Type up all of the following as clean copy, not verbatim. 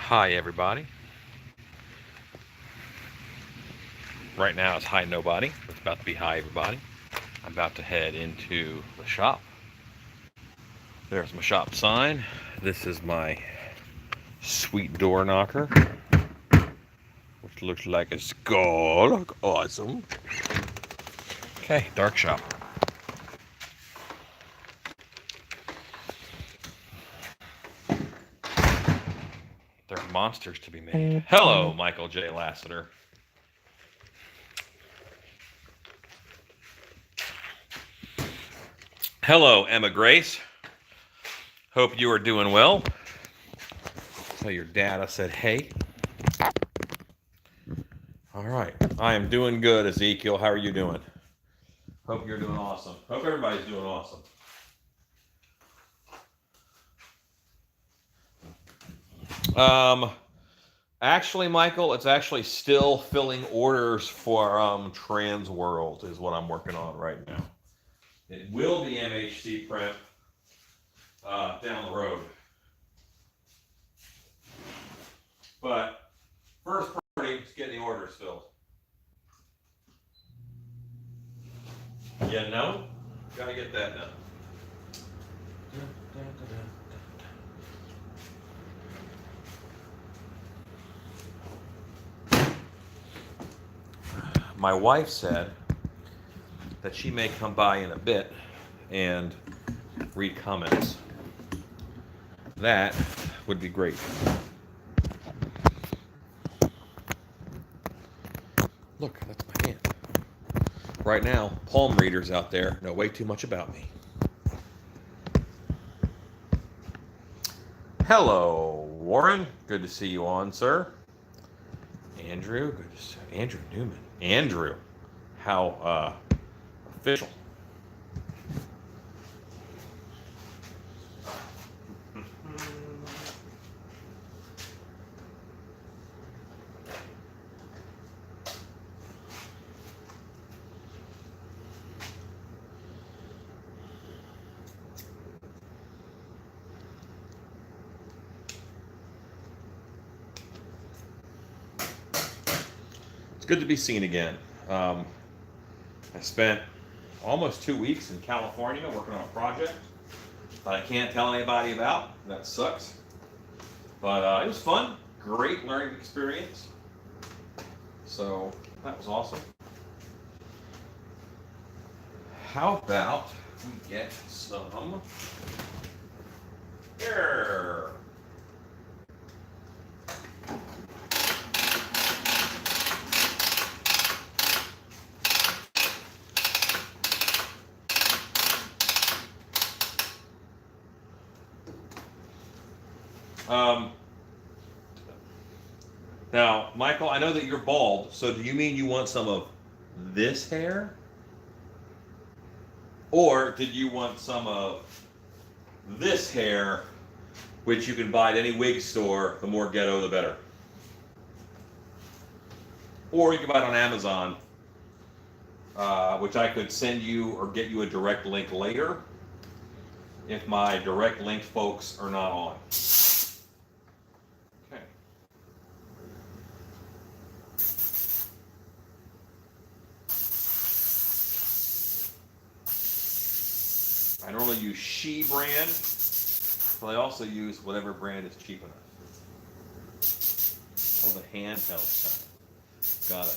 Hi, everybody. Right now it's hi nobody. It's about to be hi everybody. I'm about to head into the shop. There's my shop sign. This is my sweet door knocker, which looks like a skull. Awesome. Okay, dark shop. There are monsters to be made. Hello, Michael J. Lassiter. Hello, Emma Grace. Hope you are doing well. Tell your dad I said hey. All right. I am doing good, Ezekiel. How are you doing? Hope you're doing awesome. Hope everybody's doing awesome. Um, Actually, Michael, it's actually still filling orders for Trans World is what I'm working on right now. It will be MHC print down the road, but first priority is getting the orders filled. Yeah, no, gotta get that done. My wife said that she may come by in a bit and read comments. That would be great. Look, that's my hand. Right now, palm readers out there know way too much about me. Hello, Warren. Good to see you on, sir. Andrew, good to see you. Andrew Newman. Andrew, how official. It's good to be seen again. I spent almost 2 weeks in California working on a project that I can't tell anybody about. That sucks. But it was fun. Great learning experience. So that was awesome. How about we get some air? Now, Michael, I know that you're bald, so do you mean you want some of this hair? Or did you want some of this hair, which you can buy at any wig store, the more ghetto, the better? Or you can buy it on Amazon, which I could send you or get you a direct link later if my direct link folks are not on. Okay. I normally use She brand, but I also use whatever brand is cheap enough. Oh, the handheld side. Got it.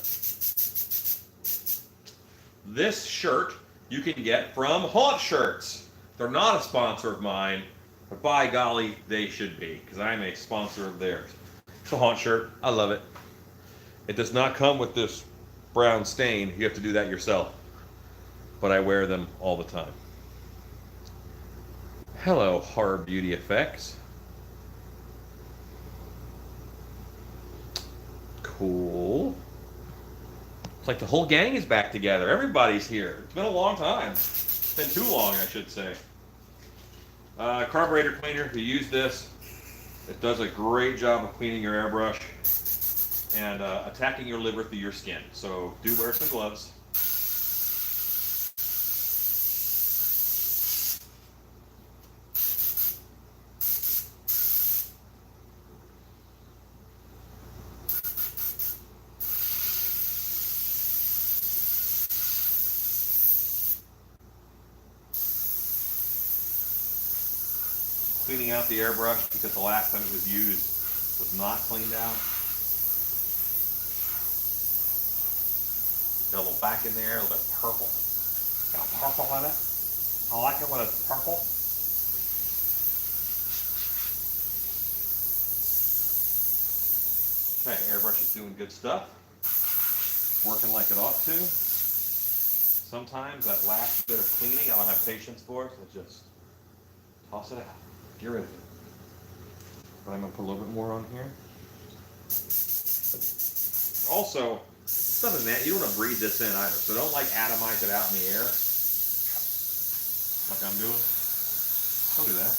This shirt you can get from Haunt Shirts. They're not a sponsor of mine, but by golly, they should be, because I'm a sponsor of theirs. It's a Haunt shirt. I love it. It does not come with this brown stain. You have to do that yourself. But I wear them all the time. Hello, Horror Beauty Effects. Cool. It's like the whole gang is back together. Everybody's here. It's been a long time. It's been too long, I should say. Carburetor cleaner. You use this. It does a great job of cleaning your airbrush and attacking your liver through your skin. So do wear some gloves. cleaning out the airbrush because the last time it was used was not cleaned out. Got a little black in there, a little bit of purple. Got purple in it. I like it when it's purple. Okay, the airbrush is doing good stuff. Working like it ought to. Sometimes that last bit of cleaning I don't have patience for, so just toss it out. Get rid of it. But I'm going to put a little bit more on here. Also, it's nothing that you don't want to breathe this in either, so don't like atomize it out in the air like I'm doing. Don't do that.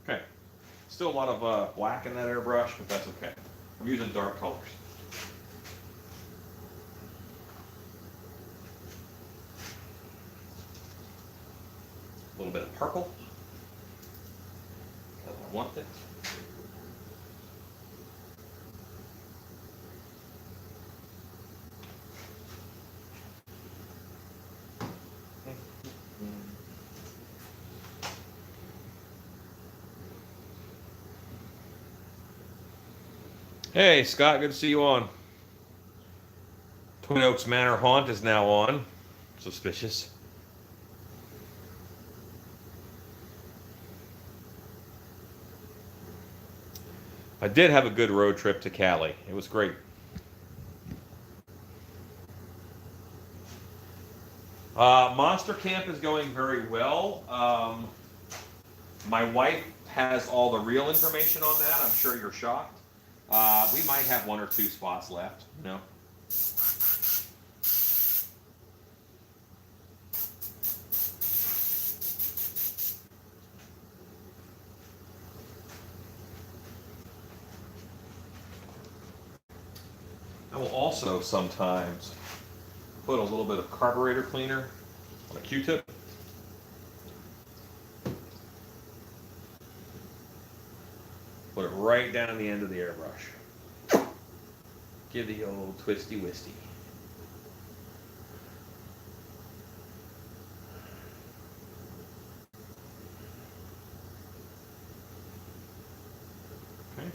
Okay, still a lot of black in that airbrush, but that's okay. I'm using dark colors. A little bit of purple. I want it. Hey, Scott, good to see you on. Twin Oaks Manor Haunt is now on. Suspicious. I did have a good road trip to Cali. It was great. Monster Camp is going very well. My wife has all the real information on that. I'm sure you're shocked. We might have 1 or 2 spots left, you know. I will also sometimes put a little bit of carburetor cleaner on a Q-tip. Put it right down the end of the airbrush. Give the old twisty wisty. Okay.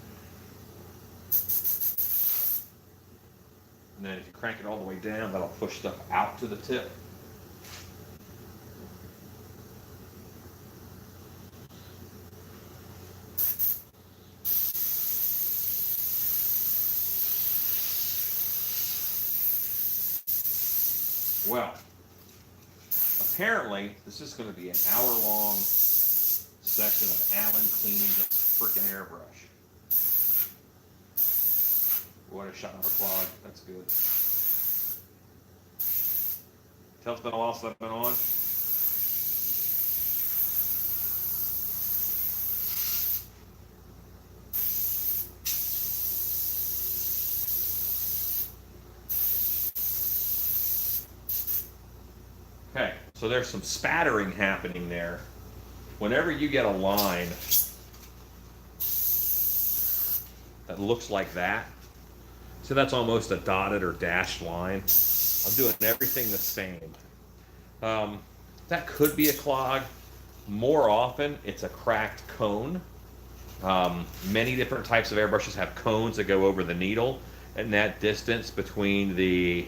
And then if you crank it all the way down, that'll push stuff out to the tip. Well, apparently this is going to be an hour-long session of Alan cleaning this freaking airbrush. What a shot of a clog. That's good. Tell it's been a while since I've been on. Okay, so there's some spattering happening there. Whenever you get a line that looks like that, so that's almost a dotted or dashed line. I'm doing everything the same. That could be a clog. More often, it's a cracked cone. Many different types of airbrushes have cones that go over the needle, and that distance between the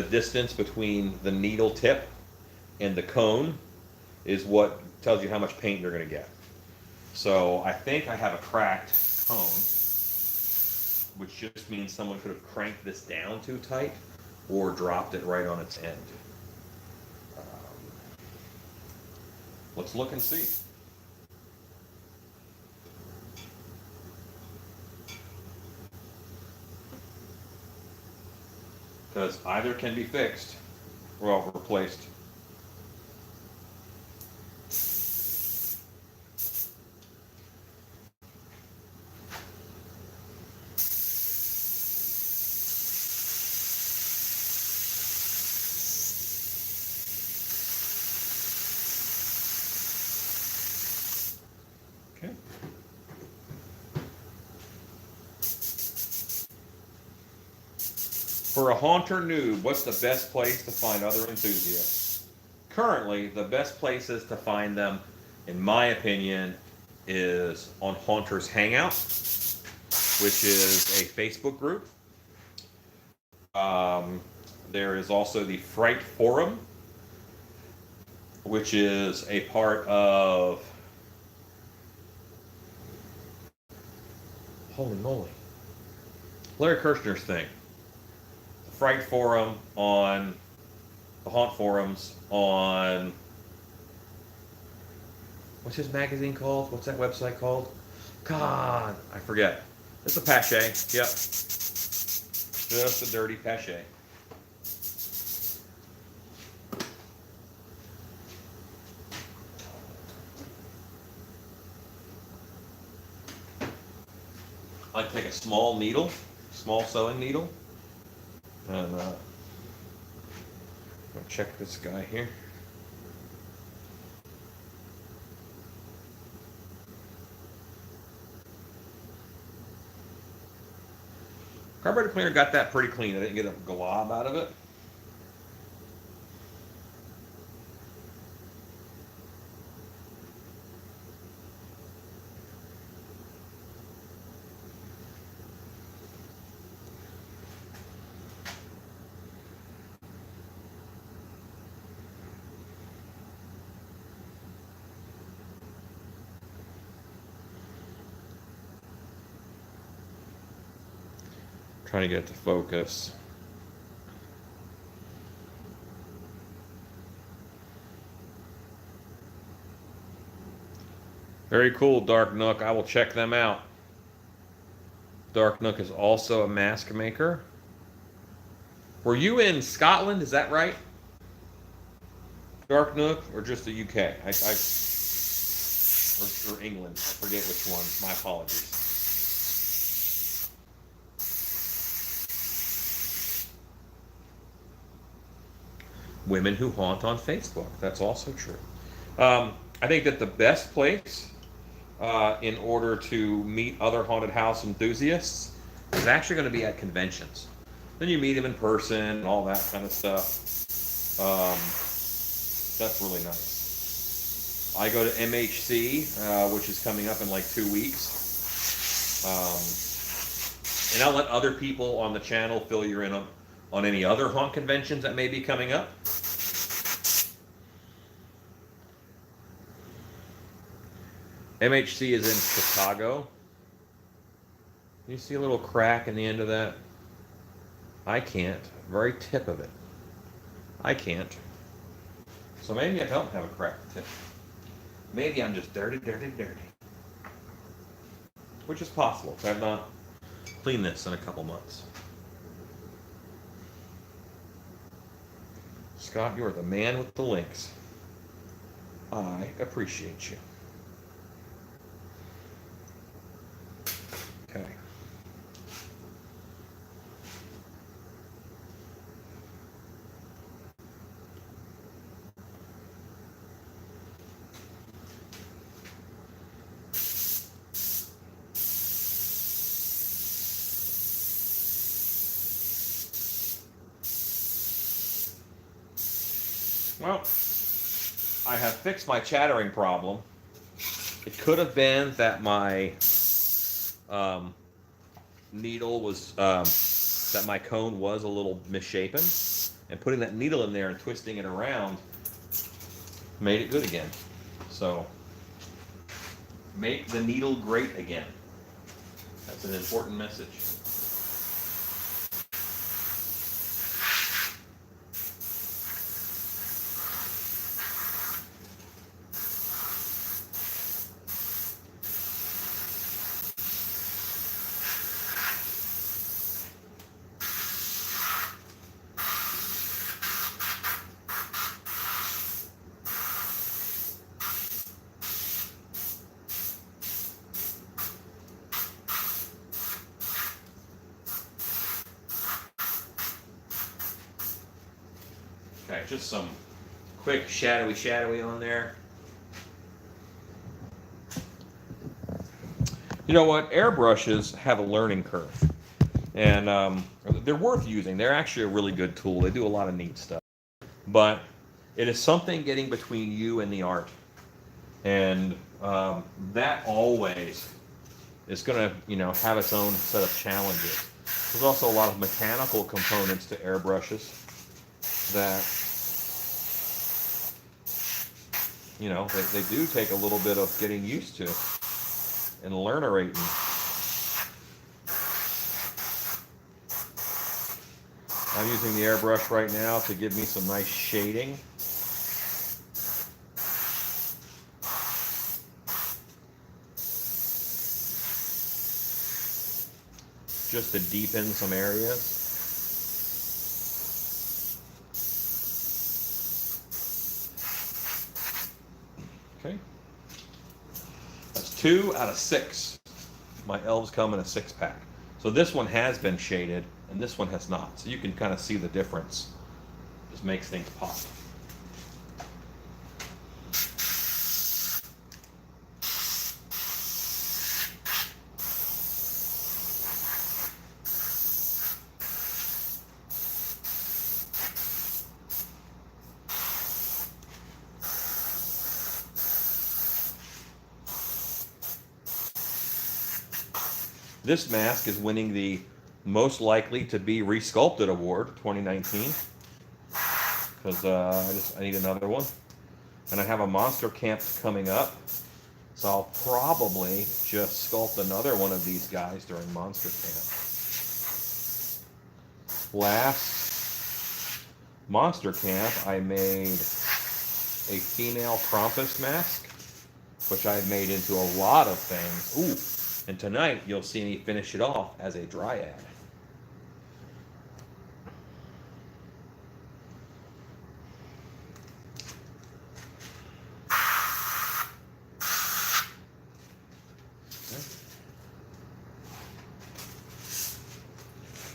distance between the needle tip and the cone is what tells you how much paint you're going to get. So I think I have a cracked cone, which just means someone could have cranked this down too tight or dropped it right on its end. Let's look and see. Because either can be fixed or replaced. Okay. For a haunter noob, what's the best place to find other enthusiasts? Currently, the best places to find them, in my opinion, is on Haunters Hangout, which is a Facebook group. There is also the Fright Forum, which is a part of... Holy moly. Larry Kirshner's thing. The Fright Forum on... The Haunt Forums on... What's his magazine called? What's that website called? God, I forget. It's a pache. Yep. Just a dirty pache. I take a small needle, small sewing needle, and I'll check this guy here. Carburetor cleaner got that pretty clean. I didn't get a glob out of it. Trying to get it to focus. Very cool, Dark Nook. I will check them out. Dark Nook is also a mask maker. Were you in Scotland? Is that right? Dark Nook, or just the UK? Or England. I forget which one. My apologies. Women who haunt on Facebook. That's also true. I think that the best place in order to meet other haunted house enthusiasts is actually going to be at conventions. Then you meet them in person and all that kind of stuff. That's really nice. I go to MHC, which is coming up in like 2 weeks. And I'll let other people on the channel fill you in on any other haunt conventions that may be coming up. MHC is in Chicago. You see a little crack in the end of that? I can't. Very tip of it. I can't. So maybe I don't have a cracked tip. Maybe I'm just dirty. Which is possible, if I've not cleaned this in a couple months. Scott, you are the man with the links. I appreciate you. Okay. Well, I have fixed my chattering problem. It could have been that my needle was, that my cone was a little misshapen, and putting that needle in there and twisting it around made it good again. So, make the needle great again. That's an important message. Okay, just some quick shadowy on there. You know what? Airbrushes have a learning curve. And they're worth using. They're actually a really good tool. They do a lot of neat stuff. But it is something getting between you and the art. And that always is going to, have its own set of challenges. There's also a lot of mechanical components to airbrushes that, they do take a little bit of getting used to and learnerating. I'm using the airbrush right now to give me some nice shading. Just to deepen some areas. Okay. That's 2 out of 6. My elves come in a 6-pack. So this one has been shaded, and this one has not. So you can kind of see the difference. Just makes things pop. This mask is winning the Most Likely to Be Resculpted Award 2019 because I need another one. And I have a monster camp coming up, so I'll probably just sculpt another one of these guys during monster camp. Last monster camp, I made a female Krampus mask, which I've made into a lot of things. Ooh. And tonight, you'll see me finish it off as a dryad.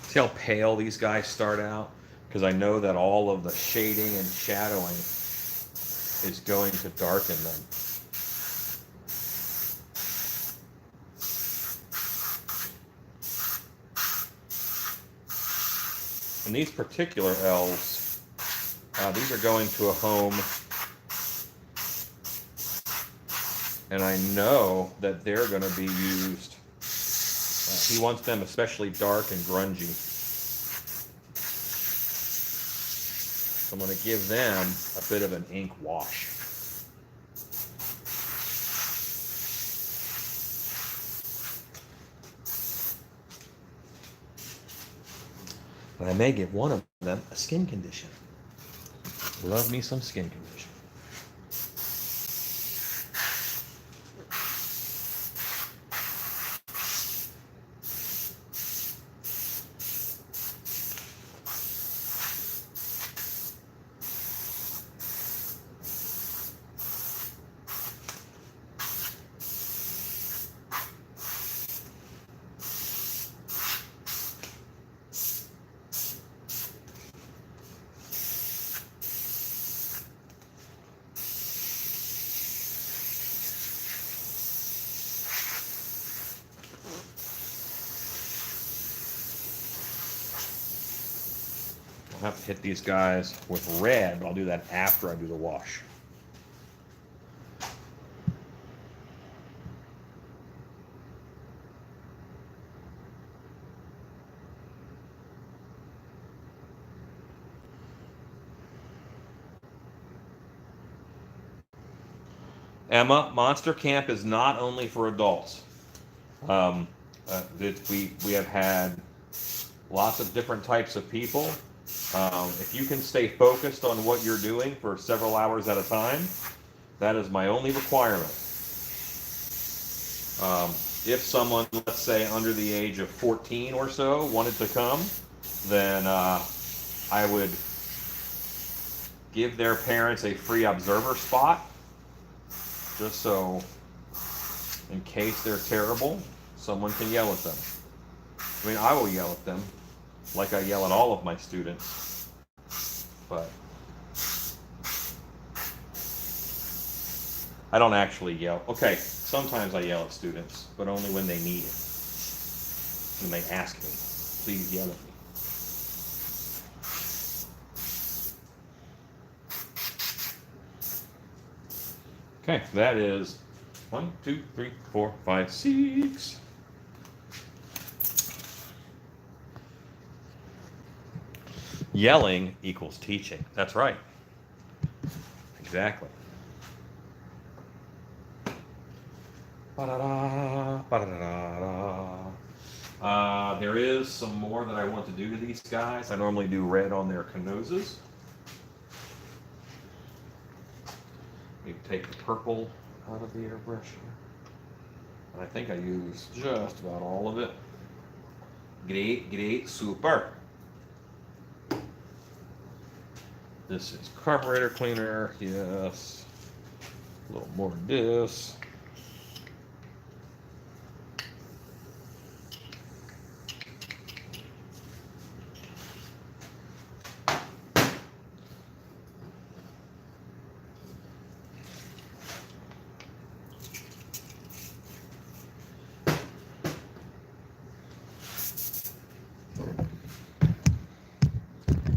See how pale these guys start out? Because I know that all of the shading and shadowing is going to darken them. And these particular elves, these are going to a home, and I know that they're going to be used. He wants them especially dark and grungy. So I'm going to give them a bit of an ink wash. But I may give one of them a skin condition. Love me some skin condition. I'll have to hit these guys with red, but I'll do that after I do the wash. Emma, Monster Camp is not only for adults. We have had lots of different types of people. If you can stay focused on what you're doing for several hours at a time, that is my only requirement. If someone, let's say under the age of 14 or so, wanted to come, then I would give their parents a free observer spot, just so in case they're terrible, someone can yell at them. I mean, I will yell at them like I yell at all of my students, but I don't actually yell. Okay, sometimes I yell at students, but only when they need it, when they ask me. please yell at me. Okay, that is 1, 2, 3, 4, 5, 6. Yelling equals teaching. That's right. Exactly. Ba-da-da, ba-da-da-da. There is some more that I want to do to these guys. I normally do red on their noses. Maybe take the purple out of the airbrush here. And I think I used just about all of it. Great, great, super. This is carburetor cleaner, yes. A little more of this.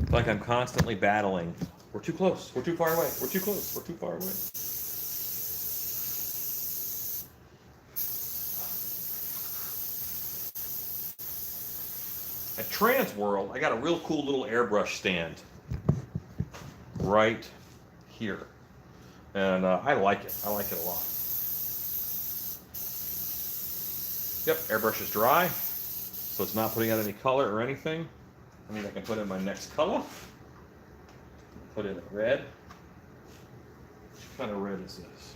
Like I'm constantly battling. We're too close. We're too far away. We're too close. We're too far away. At Trans World, I got a real cool little airbrush stand right here. And I like it. I like it a lot. Yep, airbrush is dry, so it's not putting out any color or anything. I mean, I can put in my next color. Put in a red. What kind of red is this?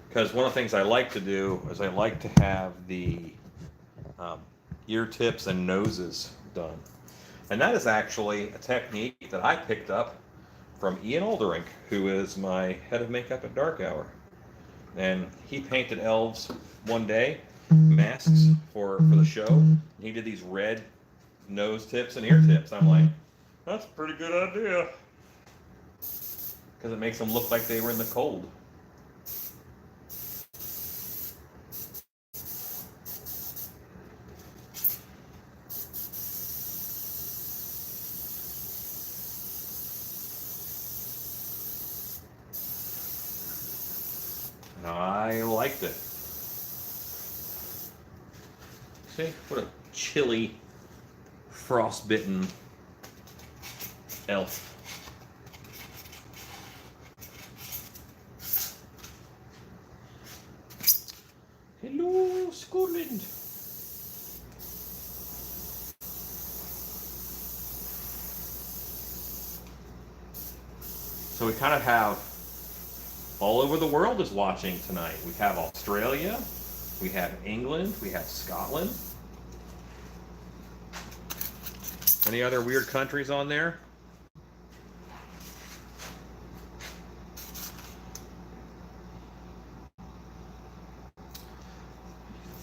Because one of the things I like to do is I like to have the ear tips and noses done. And that is actually a technique that I picked up from Ian Alderink, who is my head of makeup at Dark Hour. And he painted elves one day, masks for the show. And he did these red nose tips and ear tips. I'm like, that's a pretty good idea. Because it makes them look like they were in the cold. I liked it. See, what a chilly, frostbitten elf. Hello, Scotland. So we kind of have all over the world is watching tonight. We have Australia, we have England, we have Scotland. Any other weird countries on there?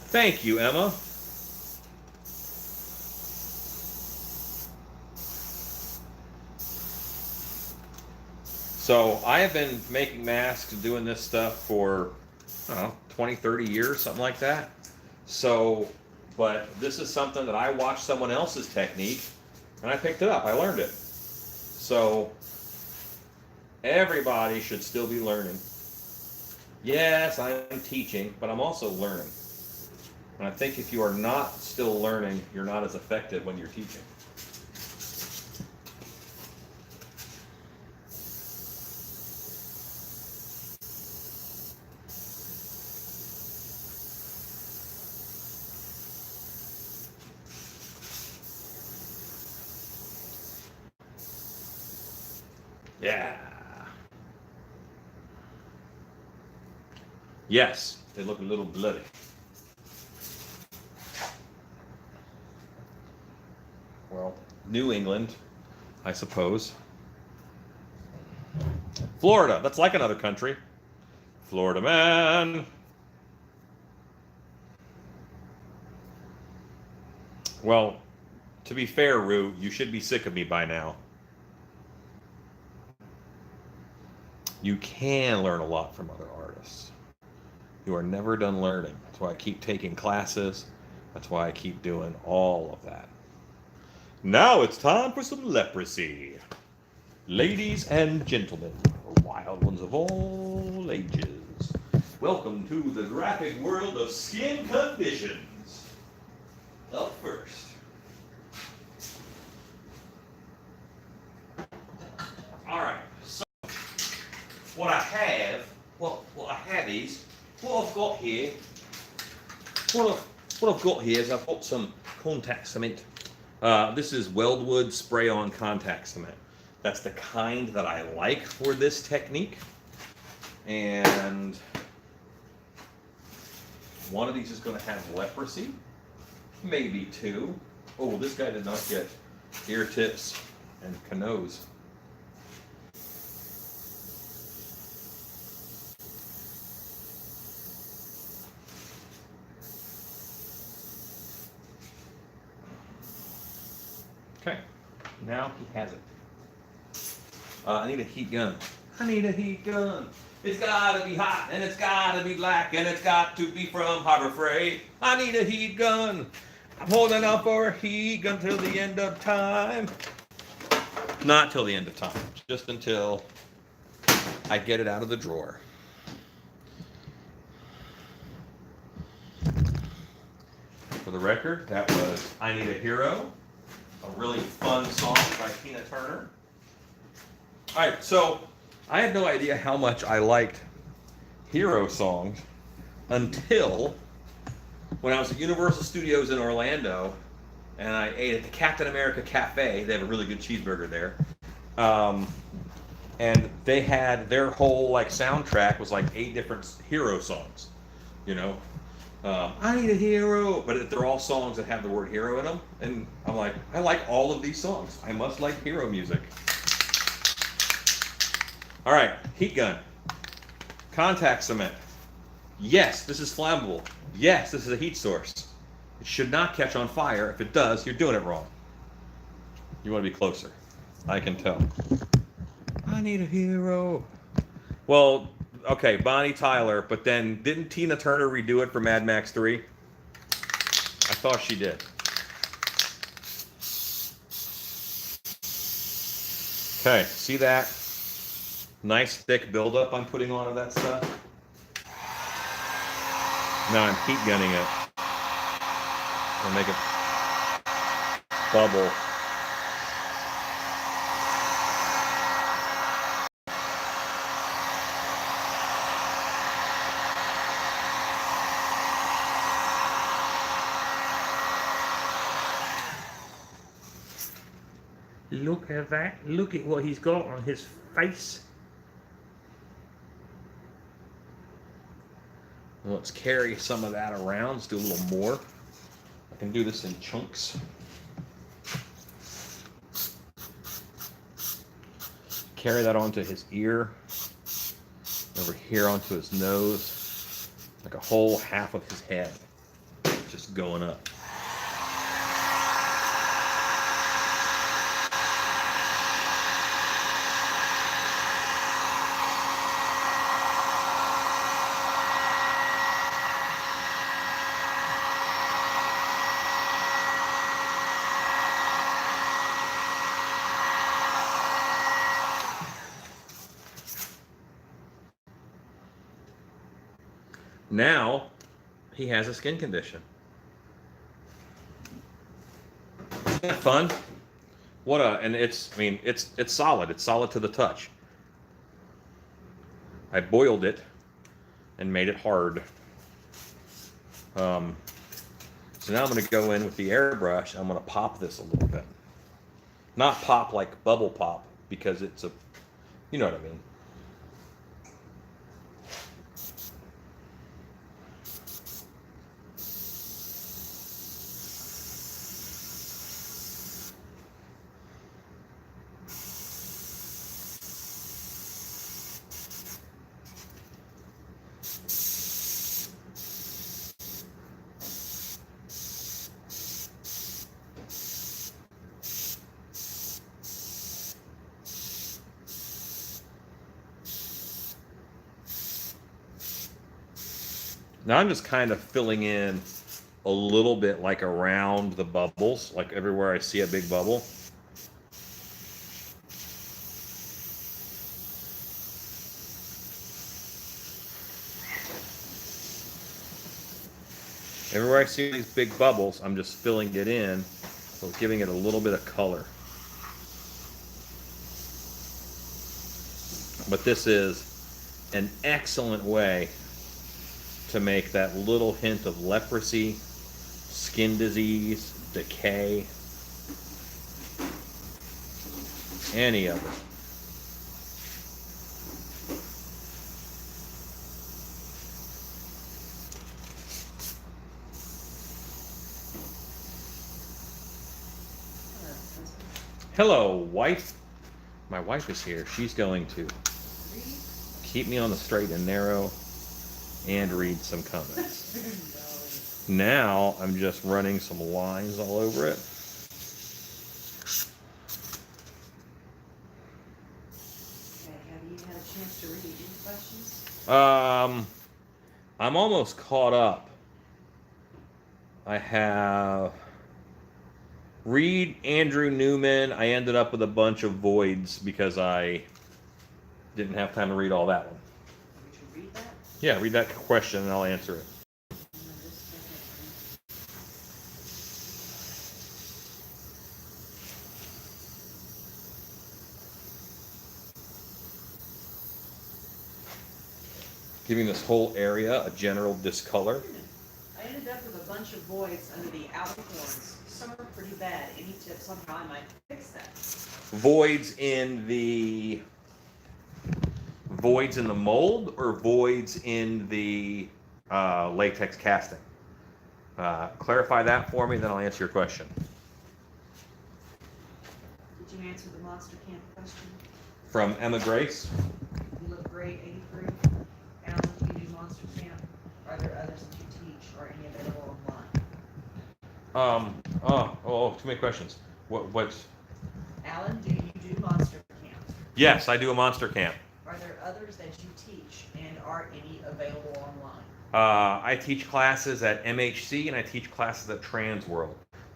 Thank you, Emma. So I have been making masks and doing this stuff for, I don't know, 20, 30 years, something like that. So, but this is something that I watched someone else's technique and I picked it up. I learned it. So everybody should still be learning. Yes, I'm teaching, but I'm also learning. And I think if you are not still learning, you're not as effective when you're teaching. Yeah. Yes, they look a little bloody. Well, New England, I suppose. Florida, that's like another country. Florida man. Well, to be fair, Rue, you should be sick of me by now. You can learn a lot from other artists. You are never done learning. That's why I keep taking classes. That's why I keep doing all of that. Now it's time for some leprosy. Ladies and gentlemen, wild ones of all ages, welcome to the graphic world of skin conditions. Up first. Alright, so what I have, is, what I've got here, what I've got here is I've got some contact cement. This is Weldwood spray-on contact cement. That's the kind that I like for this technique. And one of these is going to have leprosy, maybe two. Oh, this guy did not get ear tips and canoes. Okay, now he has it. I need a heat gun. I need a heat gun. It's gotta be hot, and it's gotta be black, and it's got to be from Harbor Freight. I need a heat gun. I'm holding out for a heat gun till the end of time. Not till the end of time, just until I get it out of the drawer. For the record, that was I Need a Hero, a really fun song by Tina Turner. All right, so I had no idea how much I liked hero songs until when I was at Universal Studios in Orlando, and I ate at the Captain America Cafe. They have a really good cheeseburger there, and they had their whole soundtrack was 8 different hero songs. You know, I need a hero, but they're all songs that have the word hero in them, and I'm like, I like all of these songs. I must like hero music. All right, heat gun, contact cement. Yes, this is flammable. Yes, this is a heat source. It should not catch on fire. If it does, you're doing it wrong. You want to be closer. I can tell. I need a hero. Well, okay, Bonnie Tyler, but then didn't Tina Turner redo it for Mad Max 3? I thought she did. Okay, see that? Nice thick buildup I'm putting on of that stuff. Now I'm heat gunning it. I'll make it bubble. Look at that. Look at what he's got on his face. Let's carry some of that around. Let's do a little more. I can do this in chunks. Carry that onto his ear. Over here onto his nose. Like a whole half of his head. Just going up. Now, he has a skin condition. Isn't that fun? And it's solid. It's solid to the touch. I boiled it and made it hard. So now I'm going to go in with the airbrush. I'm going to pop this a little bit. Not pop like bubble pop, because it's you know what I mean. Now I'm just kind of filling in a little bit like around the bubbles, like everywhere I see a big bubble. Everywhere I see these big bubbles, I'm just filling it in, so giving it a little bit of color. But this is an excellent way to make that little hint of leprosy, skin disease, decay, any of it. Hello, wife. My wife is here. She's going to keep me on the straight and narrow and read some comments. Now I'm just running some lines all over it. Okay, have you had a chance to read any questions? I'm almost caught up. I have read Andrew Newman. I ended up with a bunch of voids because I didn't have time to read all that one. Would you read that? Yeah, read that question and I'll answer it. Giving this whole area a general discolor. I ended up with a bunch of voids under the outer horns. Some are pretty bad. Any tips on how I might fix that? Voids in the mold or voids in the latex casting? Clarify that for me, then I'll answer your question. Did you answer the Monster Camp question? From Emma Grace. You look great, 83. Alan, do you do Monster Camp? Are there others that you teach or any available online? Too many questions. What? Alan, do you do Monster Camp? Yes, I do a monster camp. Are there others that you teach and are any available online? I teach classes at MHC and I teach classes at Transworld.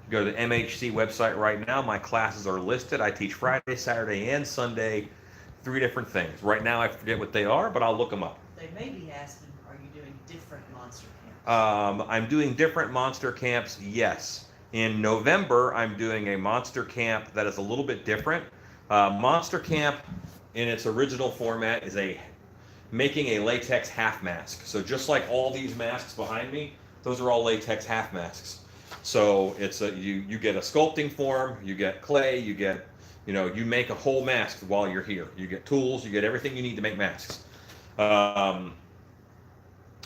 Go to the MHC website right now. My classes are listed. I teach Friday, Saturday, and Sunday, 3 different things. Right now I forget what they are, but I'll look them up. They may be asking, are you doing different monster camps? I'm doing different monster camps, yes. In November, I'm doing a monster camp that is a little bit different. Monster camp, in its original format, is making a latex half mask. So just like all these masks behind me, those are all latex half masks. So it's you get a sculpting form, you get clay, you make a whole mask while you're here. You get tools, you get everything you need to make masks. And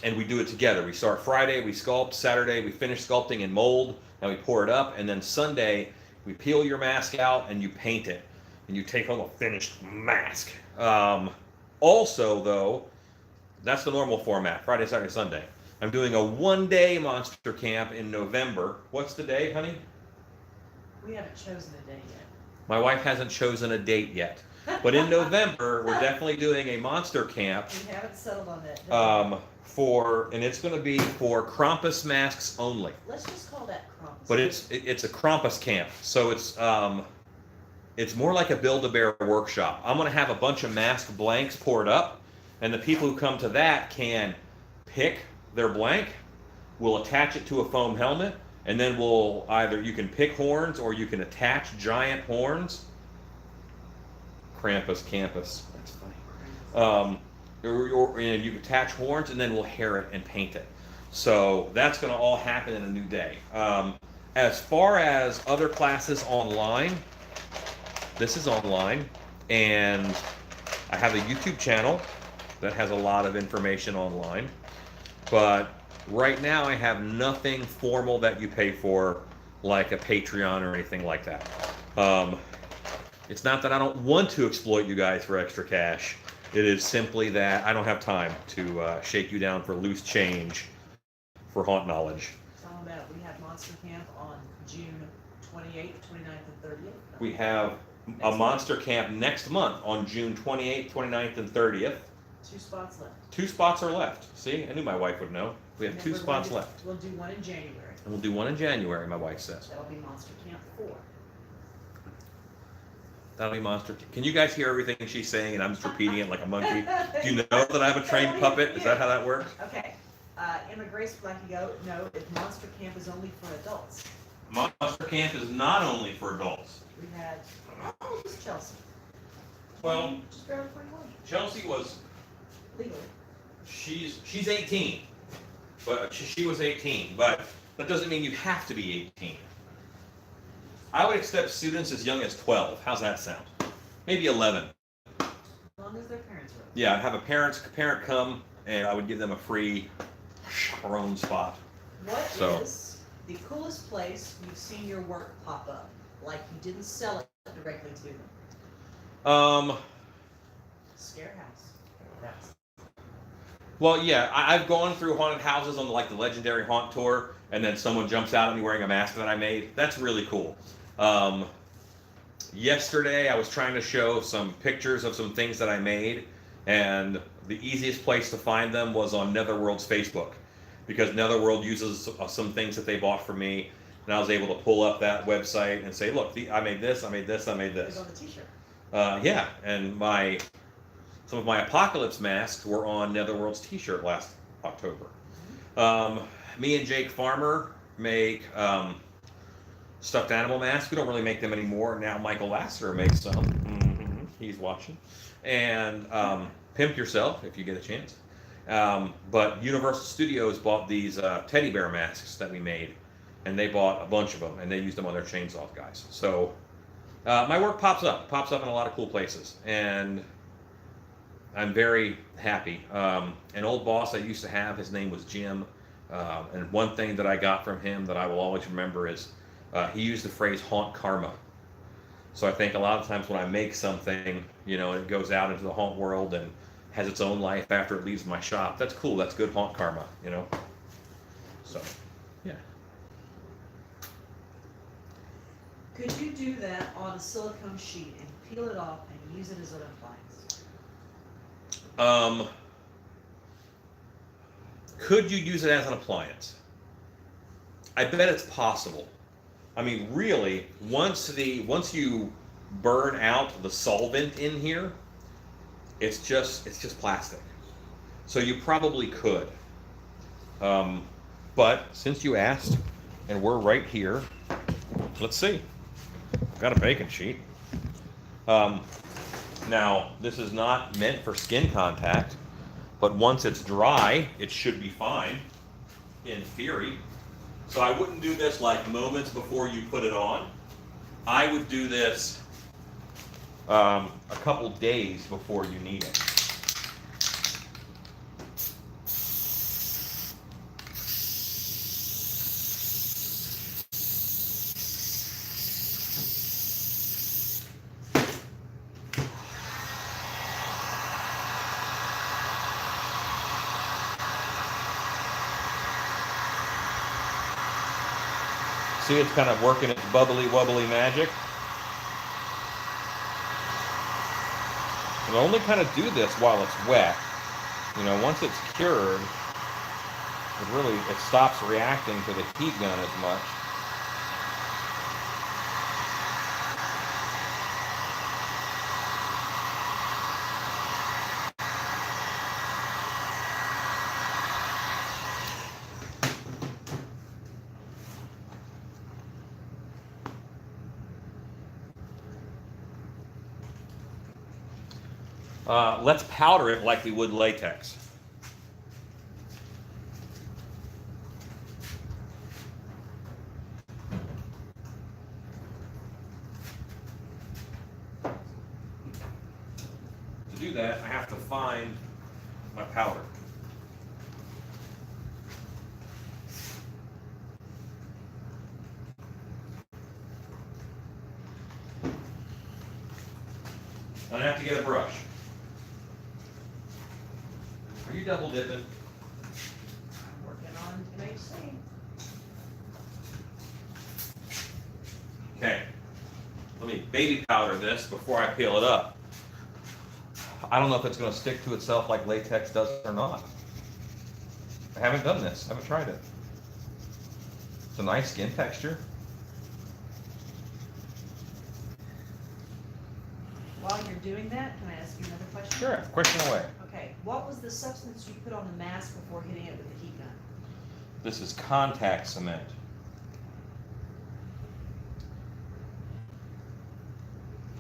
we do it together. We start Friday, we sculpt. Saturday, we finish sculpting and mold, and we pour it up. And then Sunday, we peel your mask out and you paint it. And you take home a finished mask. Also, though, that's the normal format, Friday, Saturday, Sunday. I'm doing a 1-day monster camp in November. What's the day, honey? We haven't chosen a day yet. My wife hasn't chosen a date yet. But in November, we're definitely doing a monster camp. We haven't settled on that day. And it's going to be for Krampus masks only. Let's just call that Krampus. But it's a Krampus camp, so it's more like a Build-A-Bear workshop. I'm going to have a bunch of mask blanks poured up, and the people who come to that can pick their blank, we'll attach it to a foam helmet, and then you can pick horns or you can attach giant horns. Krampus campus, that's funny. And you attach horns, and then we'll hair it and paint it. So that's going to all happen in a new day. As far as other classes online, this is online, and I have a YouTube channel that has a lot of information online. But right now I have nothing formal that you pay for, like a Patreon or anything like that. It's not that I don't want to exploit you guys for extra cash. It is simply that I don't have time to shake you down for loose change for haunt knowledge. Talking about we have Monster Camp on June 28th, 29th, and 30th. We have a monster camp next month on June 28th, 29th, and 30th. 2 spots left. 2 spots are left. See, I knew my wife would know. We have And 2 then we're spots going to- left. We'll do one in January. And we'll do one in January, my wife says. That'll be Monster Camp 4. That'll be monster. Can you guys hear everything she's saying and I'm just repeating it like a monkey? Do you know that I have a trained puppet? Is that how that works? Okay. Emma Grace would like to know if Monster Camp is only for adults. Monster Camp is not only for adults. We had, oh, it was Chelsea. Well, Just barely 21, Chelsea was, legally. she's 18. But she was 18, but that doesn't mean you have to be 18. I would accept students as young as 12. How's that sound? Maybe 11. As long as their parents are. Yeah, I'd have a parent come, and I would give them a free chaperone spot. What is the coolest place you've seen your work pop up? Like you didn't sell it directly to them? Scare house. That's Well, yeah, I've gone through haunted houses on like the Legendary Haunt Tour, and then someone jumps out at me wearing a mask that I made. That's really cool. Yesterday, I was trying to show some pictures of some things that I made, and the easiest place to find them was on Netherworld's Facebook, because Netherworld uses some things that they bought from me, and I was able to pull up that website and say, look, I made this, I made this, I made it's this. on the t-shirt. Yeah, and some of my Apocalypse masks were on Netherworld's t-shirt last October. Me and Jake Farmer make stuffed animal masks. We don't really make them anymore. Now Michael Lasseter makes some. He's watching. And Pimp Yourself, if you get a chance. But Universal Studios bought these teddy bear masks that we made. And they bought a bunch of them, and they used them on their chainsaw guys. So my work pops up in a lot of cool places. And I'm very happy. An old boss I used to have, his name was Jim. And one thing that I got from him that I will always remember is he used the phrase haunt karma. So I think a lot of times when I make something, you know, it goes out into the haunt world and has its own life after it leaves my shop. That's cool. That's good haunt karma, you know. So, yeah. Could you do that on a silicone sheet and peel it off and use it as an appliance? Could you use it as an appliance? I bet it's possible. I mean, really, once you burn out the solvent in here, it's just plastic. So you probably could. But since you asked, and we're right here, let's see. I've got a baking sheet. Now, this is not meant for skin contact, but once it's dry, it should be fine, in theory. So I wouldn't do this like moments before you put it on. I would do this a couple days before you need it. See, it's kind of working its bubbly wobbly magic. And only kind of do this while it's wet. You know, once it's cured, it stops reacting to the heat gun as much. Let's powder it like we would latex. To do that, I have to find my powder. And I have to get a brush. Are you double dipping? I'm working on MHC. Okay. Let me baby powder this before I peel it up. I don't know if it's going to stick to itself like latex does or not. I haven't done this. I haven't tried it. It's a nice skin texture. While you're doing that, can I ask you another question? Sure. Question away. Okay. What was the substance you put on the mask before hitting it with the heat gun? This is contact cement.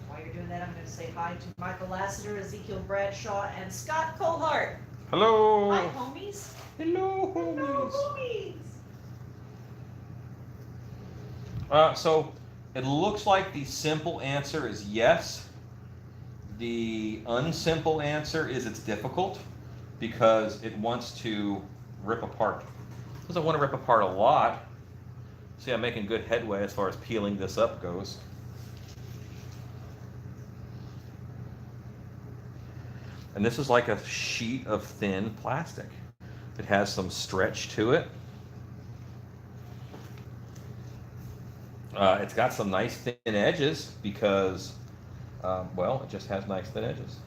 While you're doing that, I'm going to say hi to Michael Lassiter, Ezekiel Bradshaw, and Scott Colhart. Hello. Hi, homies. Hello, Hello, homies. homies. So it looks like the simple answer is yes. The unsimple answer is it's difficult because it wants to rip apart. It doesn't want to rip apart a lot. See, I'm making good headway as far as peeling this up goes. And this is like a sheet of thin plastic. It has some stretch to it. It's got some nice thin edges because, well, it just has nice thin edges.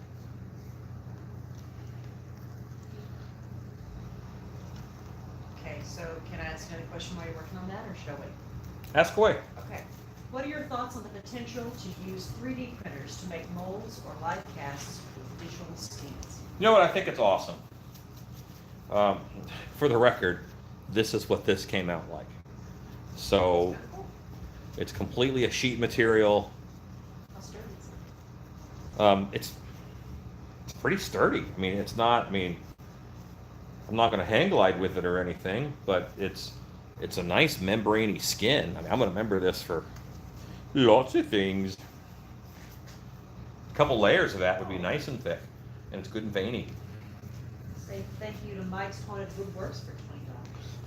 Okay, so can I ask another question while you're working on that, or shall we? Ask away. Okay. What are your thoughts on the potential to use 3D printers to make molds or live casts with digital scans? You know what? I think it's awesome. For the record, this is what this came out like. So it's completely a sheet material. How sturdy is it? It's pretty sturdy. I mean, it's not. I mean, I'm not going to hang glide with it or anything, but it's a nice membraney skin. I mean, I'm going to remember this for lots of things. A couple layers of that would be nice and thick, and it's good and veiny. Say thank you to Mike's Haunted Woodworks for $20.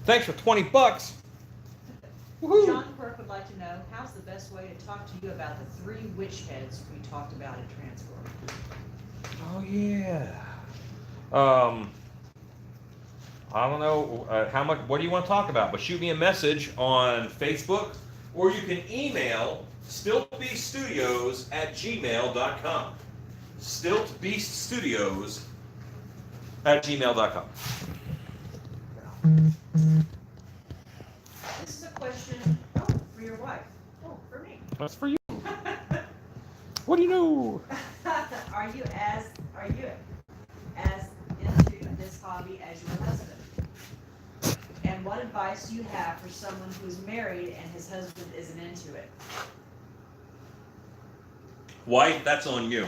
Thanks for $20. Woohoo! John Quirk would like to know, how's the best way to talk to you about the 3 witch heads we talked about at Transform? Oh yeah. I don't know how much. What do you want to talk about? But shoot me a message on Facebook, or you can email stiltbeaststudios@gmail.com. stiltbeaststudios@gmail.com. This is a question for your wife. Oh, for me. That's for you. What do you know? Are you as into this hobby as your husband? And what advice do you have for someone who is married and his husband isn't into it? Wife, that's on you.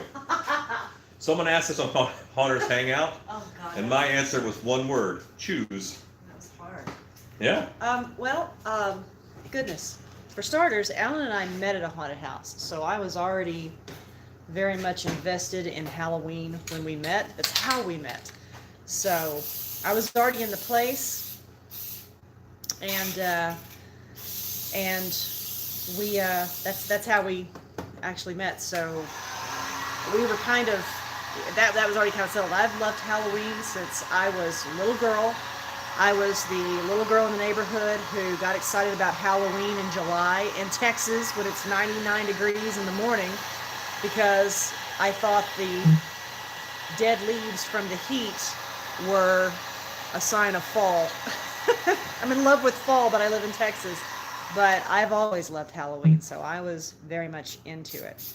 Someone asked us on Haunters Hangout, Oh God. and my answer was one word: choose. That was hard. Yeah. Goodness. For starters, Alan and I met at a haunted house, so I was already very much invested in Halloween when we met. That's how we met. So I was already in the place, and we that's how we actually met. So we were kind of that was already kind of settled. I've loved Halloween since I was a little girl. I was the little girl in the neighborhood who got excited about Halloween in July in Texas when it's 99 degrees in the morning, because I thought the dead leaves from the heat were a sign of fall. I'm in love with fall, but I live in Texas. But I've always loved Halloween, so I was very much into it.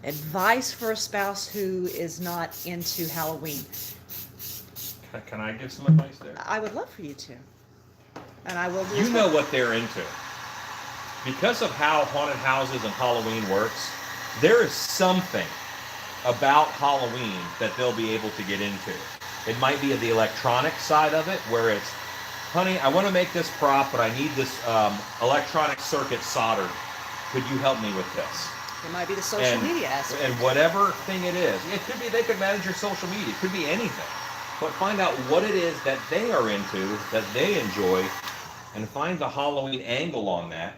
Advice for a spouse who is not into Halloween. Can I give some advice there? I would love for you to. And I will do You as know well. what they're into. Because of how haunted houses and Halloween works, there is something about Halloween that they'll be able to get into. It might be the electronic side of it, where it's, honey, I want to make this prop, but I need this electronic circuit soldered. Could you help me with this? It might be the social media aspect. And whatever thing it is. It could be they could manage your social media. It could be anything. But find out what it is that they are into, that they enjoy, and find the Halloween angle on that,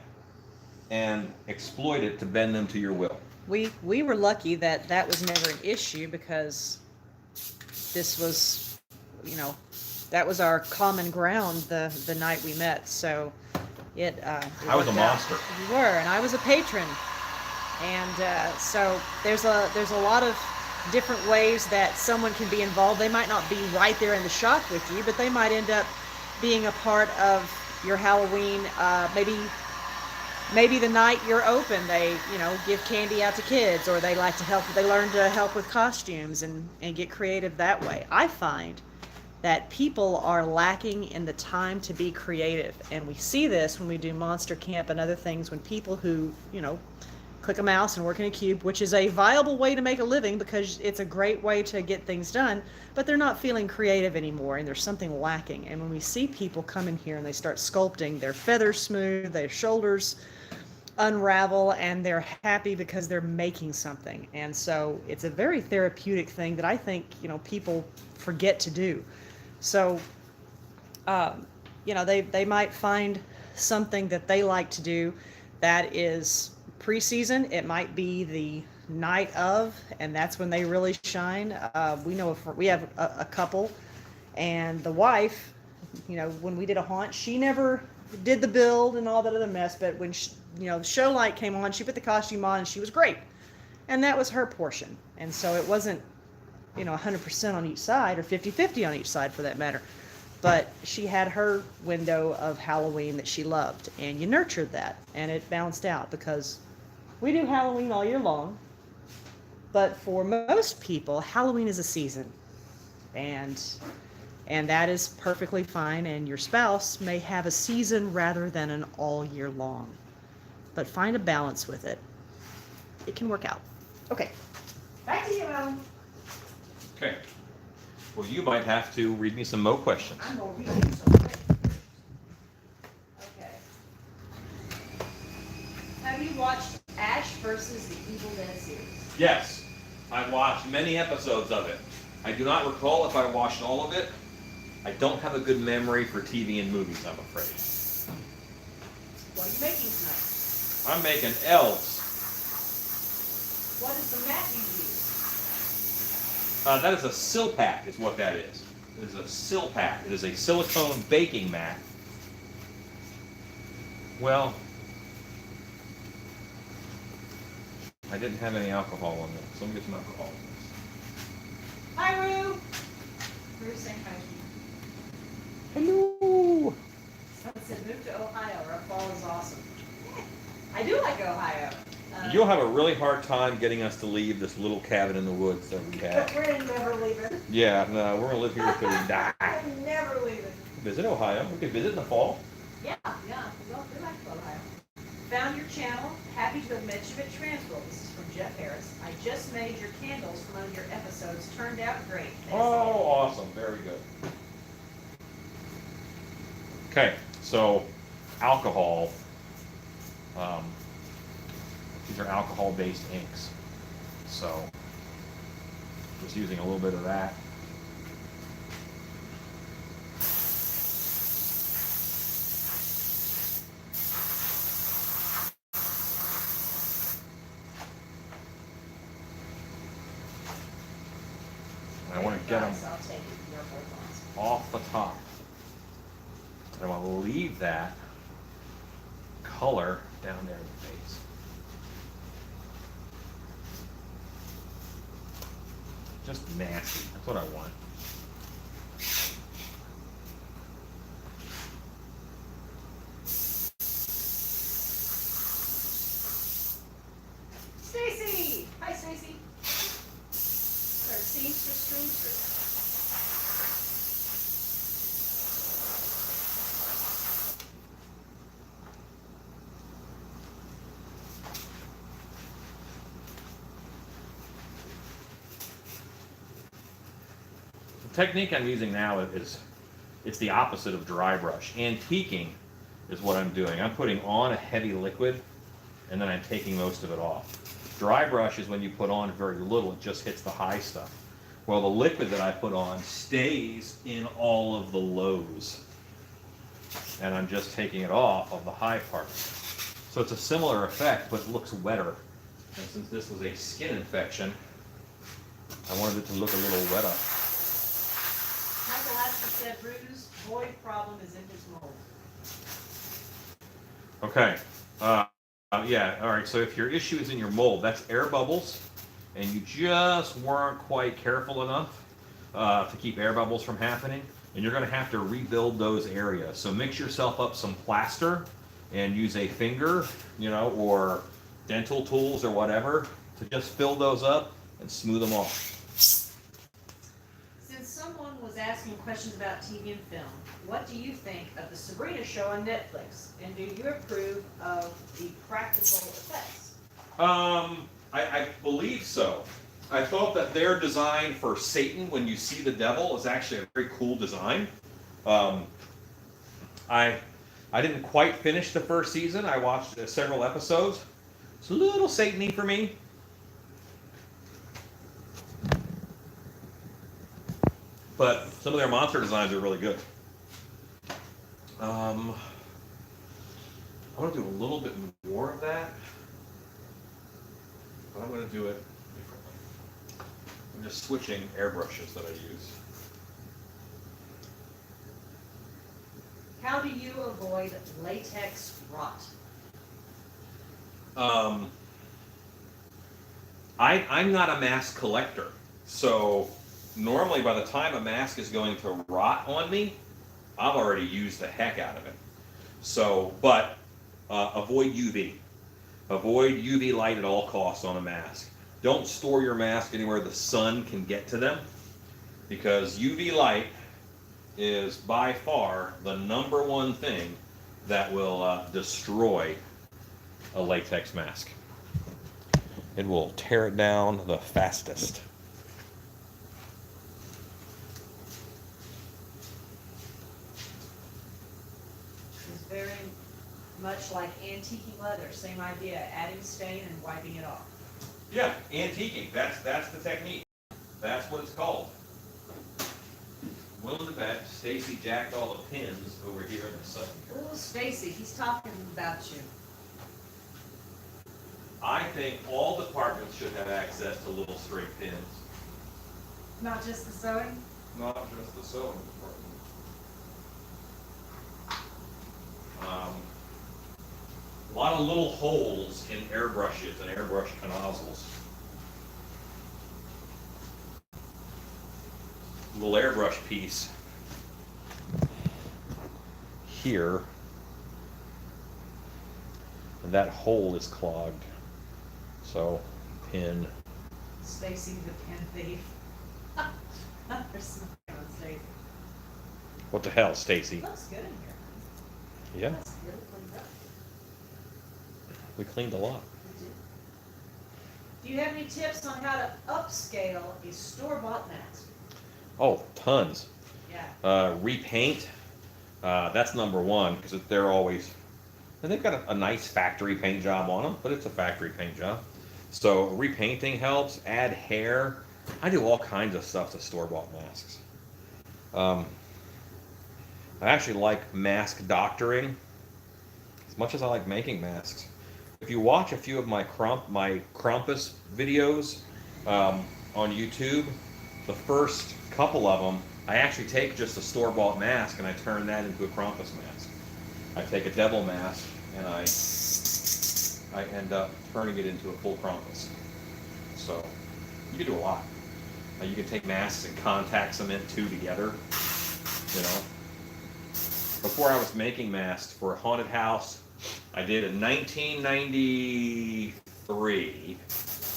and exploit it to bend them to your will. We were lucky that that was never an issue, because this was, that was our common ground the night we met. So it I was a worked out. monster. You were, and I was a patron. And so there's a lot of different ways that someone can be involved. They might not be right there in the shop with you, but they might end up being a part of your Halloween. Maybe the night you're open, they give candy out to kids, or they like to help. They learn to help with costumes and get creative that way. I find that people are lacking in the time to be creative, and we see this when we do Monster Camp and other things. When people who click a mouse and work in a cube, which is a viable way to make a living because it's a great way to get things done, but they're not feeling creative anymore, and there's something lacking. And when we see people come in here and they start sculpting, their feathers smooth, their shoulders unravel, and they're happy because they're making something. And so it's a very therapeutic thing that I think people forget to do. So they might find something that they like to do that is preseason. It might be the night of, and that's when they really shine. We know if we have a couple, and the wife, when we did a haunt, she never did the build and all that other mess, but when the show light came on, she put the costume on and she was great, and that was her portion. And so it wasn't 100% on each side, or 50-50 on each side for that matter, but she had her window of Halloween that she loved, and you nurtured that, and it balanced out. Because we do Halloween all year long, but for most people, Halloween is a season, and that is perfectly fine. And your spouse may have a season rather than an all year long, but find a balance with it. It can work out. Okay, back to you, Alan. Okay. Well, you might have to read me some Mo questions. I'm going to read you something. Okay. Have you watched Ash versus the Evil Dead series? Yes, I watched many episodes of it. I do not recall if I watched all of it. I don't have a good memory for TV and movies, I'm afraid. What are you making tonight? I'm making elves. What is the mat you use? That is a Silpat, is what that is. It is a Silpat. It is a silicone baking mat. Well, I didn't have any alcohol on this, so let me get some alcohol on this. Hi, Rue. Rue's saying hi to you. Hello. Someone said move to Ohio. Our fall is awesome. I do like Ohio. You'll have a really hard time getting us to leave this little cabin in the woods that we have. We're never leaving. Yeah, no, we're going to live here until we die. We're never leaving. Visit Ohio. We can visit in the fall. Yeah. We like Ohio. Found your channel. Happy to have met you at Transworld. This is from Jeff Harris. I just made your candles from one of your episodes. Turned out great. Thanks Oh, again. awesome. Very good. Okay, so alcohol. These are alcohol-based inks. So just using a little bit of that. And I want to get them I'll take it. Your boyfriend's. off the top. And I want to leave that color down there in the face. Just nasty. That's what I want. Stacy! Hi, Stacy. Our seamstress. The technique I'm using now is it's the opposite of dry brush. Antiquing is what I'm doing. I'm putting on a heavy liquid and then I'm taking most of it off. Dry brush is when you put on very little, it just hits the high stuff. Well, the liquid that I put on stays in all of the lows. And I'm just taking it off of the high parts. So it's a similar effect, but it looks wetter. And since this was a skin infection, I wanted it to look a little wetter. Michael Astor said Rue's boy problem is in his mold. Okay. Yeah, all right, so if your issue is in your mold, that's air bubbles, and you just weren't quite careful enough to keep air bubbles from happening, and you're gonna have to rebuild those areas. So mix yourself up some plaster and use a finger, or dental tools or whatever to just fill those up and smooth them off. Since someone was asking questions about TV and film, what do you think of the Sabrina show on Netflix? And do you approve of the practical effects? I believe so. I thought that their design for Satan, when you see the devil, is actually a very cool design. I didn't quite finish the first season. I watched several episodes. It's a little Satan-y for me. But some of their monster designs are really good. I want to do a little bit more of that, but I'm going to do it differently. I'm just switching airbrushes that I use. How do you avoid latex rot? I'm not a mask collector, so normally by the time a mask is going to rot on me, I've already used the heck out of it. So, but avoid UV. Avoid UV light at all costs on a mask. Don't store your mask anywhere the sun can get to them, because UV light is by far the #1 thing that will destroy a latex mask. It will tear it down the fastest. It's very much like antiquing leather. Same idea, adding stain and wiping it off. Yeah, antiquing. That's the technique. That's what it's called. Willing to bet Stacy jacked all the pins over here in the sun. Oh, Stacy, he's talking about you. I think all departments should have access to little straight pins. Not just the sewing? Not just the sewing department. A lot of little holes in airbrushes and airbrush nozzles. Little airbrush piece here, and that hole is clogged. So, pin. Stacy the pin thief. There's something on Stacy. What the hell, Stacy? Looks good in here. Yeah, Looks good cleaned up. we cleaned a lot. We did. Do you have any tips on how to upscale a store-bought mask? Oh, tons. Yeah. Repaint. That's #1 because they're always, and they've got a nice factory paint job on them, but it's a factory paint job. So repainting helps. Add hair. I do all kinds of stuff to store-bought masks. I actually like mask doctoring as much as I like making masks. If you watch a few of my Krampus videos on YouTube, the first couple of them, I actually take just a store-bought mask and I turn that into a Krampus mask. I take a devil mask and I end up turning it into a full Krampus. So you can do a lot. You can take masks and contact cement two together. Before I was making masks for a haunted house, I did in 1993.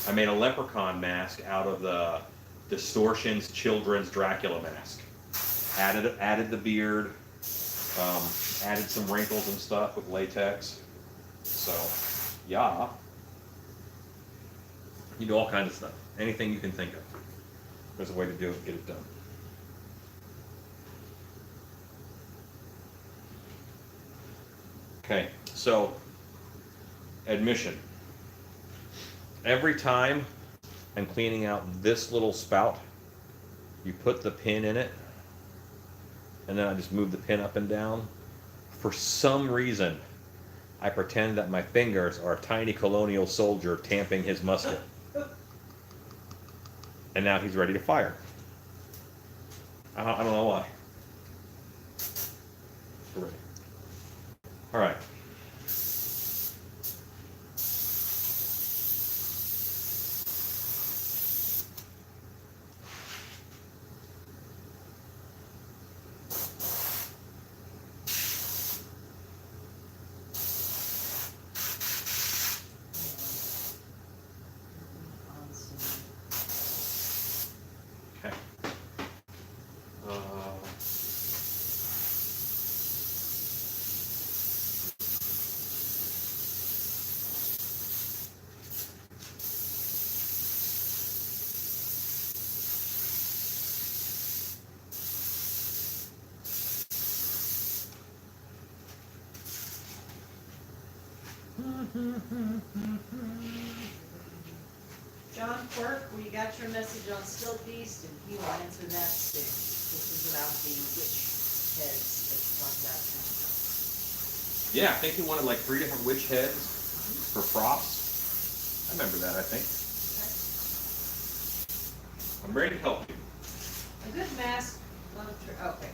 I made a Leprechaun mask out of the Distortions Children's Dracula mask. Added the beard, added some wrinkles and stuff with latex. So, yeah. You do all kinds of stuff. Anything you can think of. There's a way to do it, get it done. Okay, so admission. Every time I'm cleaning out this little spout, you put the pin in it, and then I just move the pin up and down. For some reason, I pretend that my fingers are a tiny colonial soldier tamping his musket. And now he's ready to fire. I don't know why. We're ready. All right. John Quirk, we got your message on Still Beast, and he will answer that too. This is about the witch heads that you talked about. Yeah, I think he wanted like 3 different witch heads for props. I remember that, I think. Okay. I'm ready to help you. A good mask. Okay.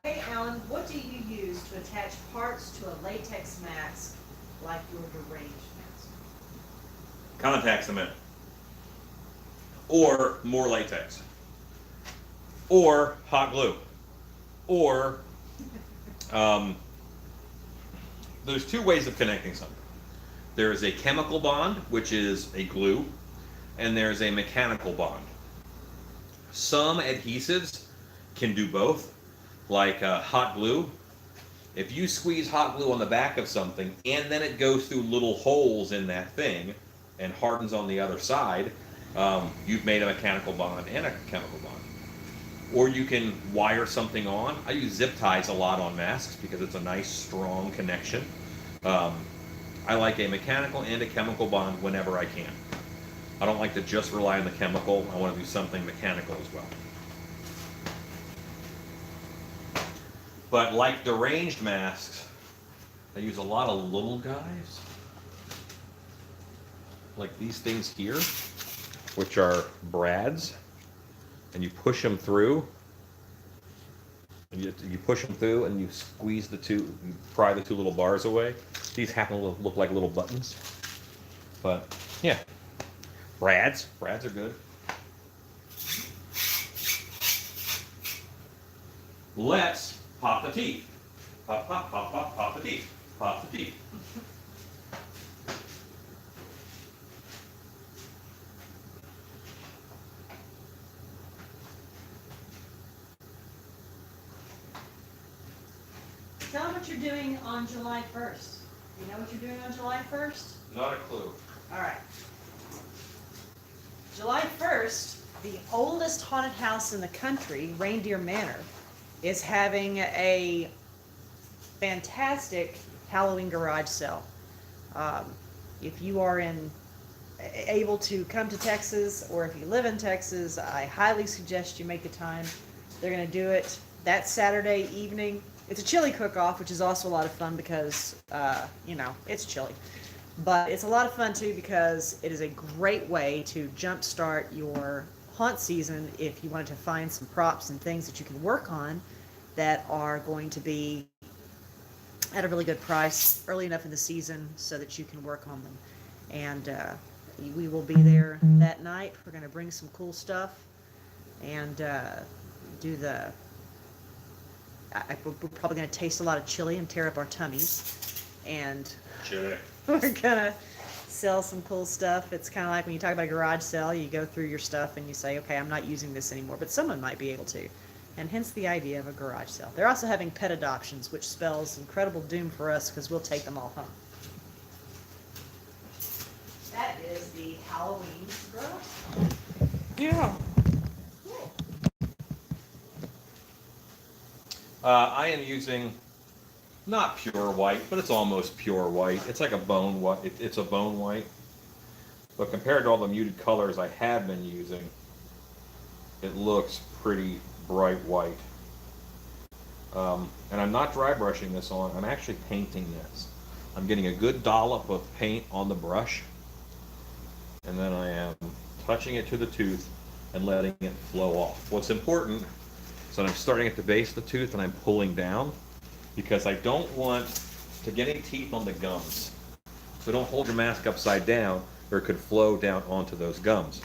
Hey, Alan, what do you use to attach parts to a latex mask like your deranged mask? Contact cement. Or more latex. Or hot glue. Or there's 2 ways of connecting something. There is a chemical bond, which is a glue, and there's a mechanical bond. Some adhesives can do both, like hot glue. If you squeeze hot glue on the back of something and then it goes through little holes in that thing and hardens on the other side, you've made a mechanical bond and a chemical bond. Or you can wire something on. I use zip ties a lot on masks because it's a nice, strong connection. I like a mechanical and a chemical bond whenever I can. I don't like to just rely on the chemical. I want to do something mechanical as well. But like deranged masks, I use a lot of little guys. Like these things here, which are brads. And you push them through. And you push them through and you squeeze you pry the 2 little bars away. These happen to look like little buttons. But yeah, brads are good. Let's pop the teeth. Pop, pop, pop, pop, pop the teeth. Pop the teeth. Tell them what you're doing on July 1st. You know what you're doing on July 1st? Not a clue. All right. July 1st, the oldest haunted house in the country, Reindeer Manor, is having a fantastic Halloween garage sale. If you are able to come to Texas, or if you live in Texas, I highly suggest you make the time. They're going to do it that Saturday evening. It's a chili cook-off, which is also a lot of fun because, it's chili. But it's a lot of fun, too, because it is a great way to jumpstart your haunt season if you wanted to find some props and things that you can work on that are going to be at a really good price early enough in the season so that you can work on them. And we will be there that night. We're going to bring some cool stuff and do the... we're probably going to taste a lot of chili and tear up our tummies. And Chili. we're going to sell some cool stuff. It's kind of like when you talk about a garage sale, you go through your stuff and you say, okay, I'm not using this anymore, but someone might be able to. And hence the idea of a garage sale. They're also having pet adoptions, which spells incredible doom for us because we'll take them all home. That is the Halloween garage sale. Yeah. Cool. I am using not pure white, but it's almost pure white. It's like a bone white. It's a bone white. But compared to all the muted colors I have been using, it looks pretty bright white. And I'm not dry brushing this on. I'm actually painting this. I'm getting a good dollop of paint on the brush, and then I am touching it to the tooth and letting it flow off. What's important is that I'm starting at the base of the tooth and I'm pulling down, because I don't want to get any teeth on the gums. So don't hold your mask upside down, or it could flow down onto those gums,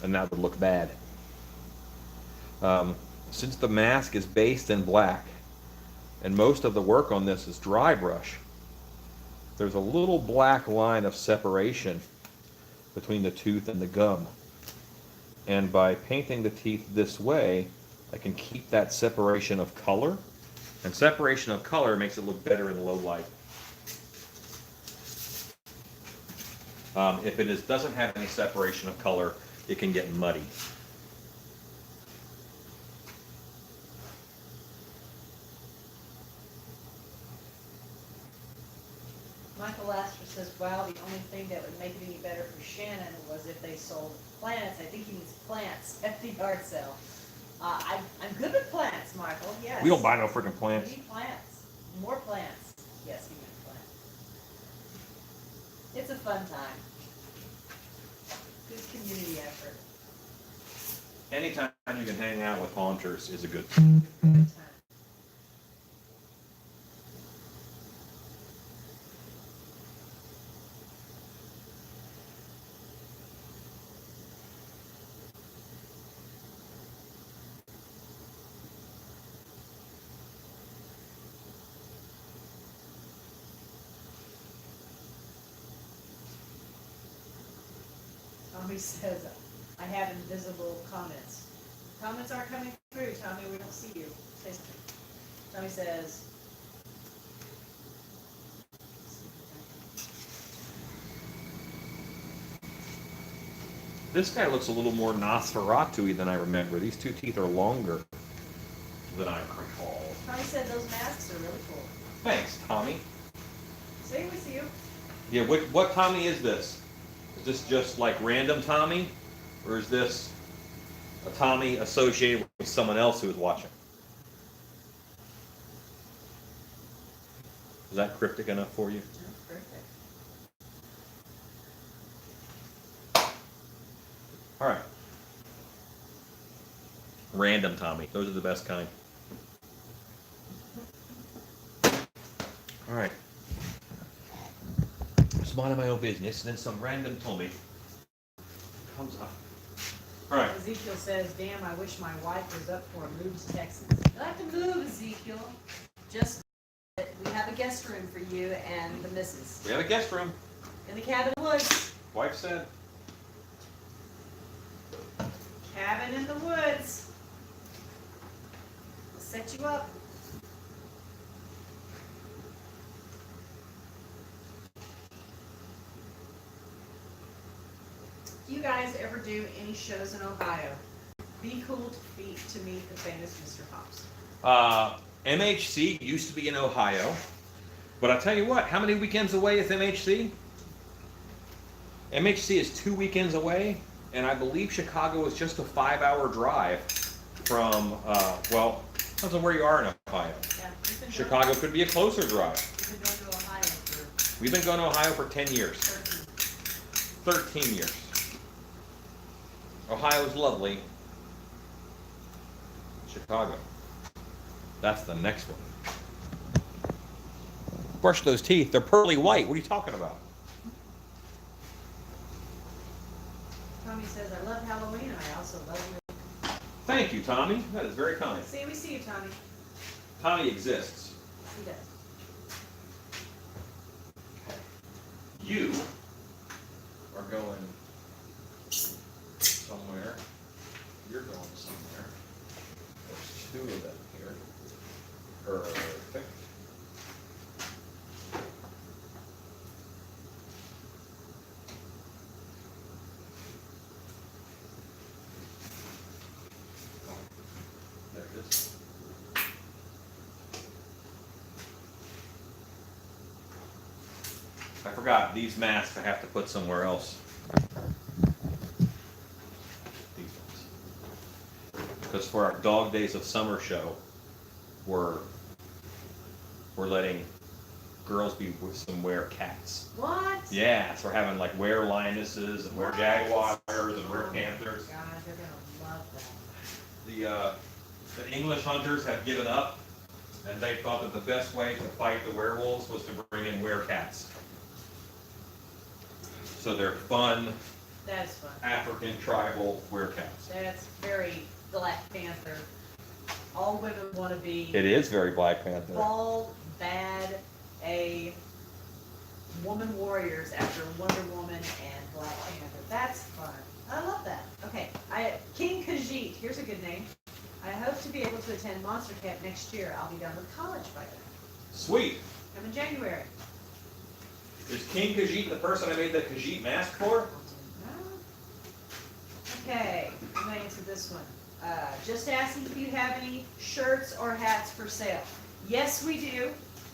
and that would look bad. Since the mask is based in black, and most of the work on this is dry brush, there's a little black line of separation between the tooth and the gum. And by painting the teeth this way, I can keep that separation of color. And separation of color makes it look better in low light. If it doesn't have any separation of color, it can get muddy. Michael Laster says, well, the only thing that would make it any better for Shannon was if they sold plants. I think he needs plants at the yard sale. I'm good with plants, Michael, yes. We don't buy no freaking We plants. need plants. More plants. Yes, we need plants. It's a fun time. Good community effort. Anytime you can hang out with haunters is a good Good time. Tommy says, I have invisible comments. Comments aren't coming through, Tommy, we don't see you. Say something. Tommy says, This guy looks a little more Nosferatu-y than I remember. These two teeth are longer than I recall. Tommy said those masks are really cool. Thanks, Tommy. See, we see you. Yeah, what Tommy is this? Is this just like random Tommy? Or is this a Tommy associated with someone else who is watching? Is that cryptic enough for you? That's perfect. All right. Random Tommy. Those are the best kind. All right. Just minding my own business, and then some random Tommy comes up. All right. Ezekiel says, damn, I wish my wife was up for a move to Texas. I like to move, Ezekiel. Just, we have a guest room for you and the missus. We have a guest room. In the cabin woods. Wife said. Cabin in the woods. We'll set you up. Do you guys ever do any shows in Ohio? Be cool to meet the famous Mr. Hops. MHC used to be in Ohio, but I tell you what, how many weekends away is MHC? MHC is 2 weekends away, and I believe Chicago is just a 5-hour drive from, well, depends on where you are in Ohio. Yeah, Chicago could be a closer drive. We've been going to Ohio for We've been going to Ohio for 10 years, 13. 13 years. Ohio is lovely. Chicago. That's the next one. Brush those teeth. They're pearly white. What are you talking about? Tommy says, I love Halloween and I also love you. Thank you, Tommy. That is very kind. See, we see you, Tommy. Tommy exists. He does. You are going somewhere. You're going somewhere. There's 2 of them here. Perfect. There it is. I forgot, these masks I have to put somewhere else. These ones. Because for our Dog Days of Summer show, we're letting girls be with some wear cats. What? Yeah, so we're having like wear lionesses and wear jaguars and wear panthers. God, they're gonna love that. The English hunters have given up, and they thought that the best way to fight the werewolves was to bring in werecats. So they're fun That is fun. African tribal werecats. That's very Black Panther. All women want to be It is very Black Panther. bald, bad, a woman warriors after Wonder Woman and Black Panther. That's fun. I love that. Okay, King Khajiit. Here's a good name. I hope to be able to attend Monster Camp next year. I'll be done with college by then. Sweet. I'm in January. Is King Khajiit the person I made the Khajiit mask for? Okay, I'm gonna answer this one. Just asking if you have any shirts or hats for sale. Yes, we do.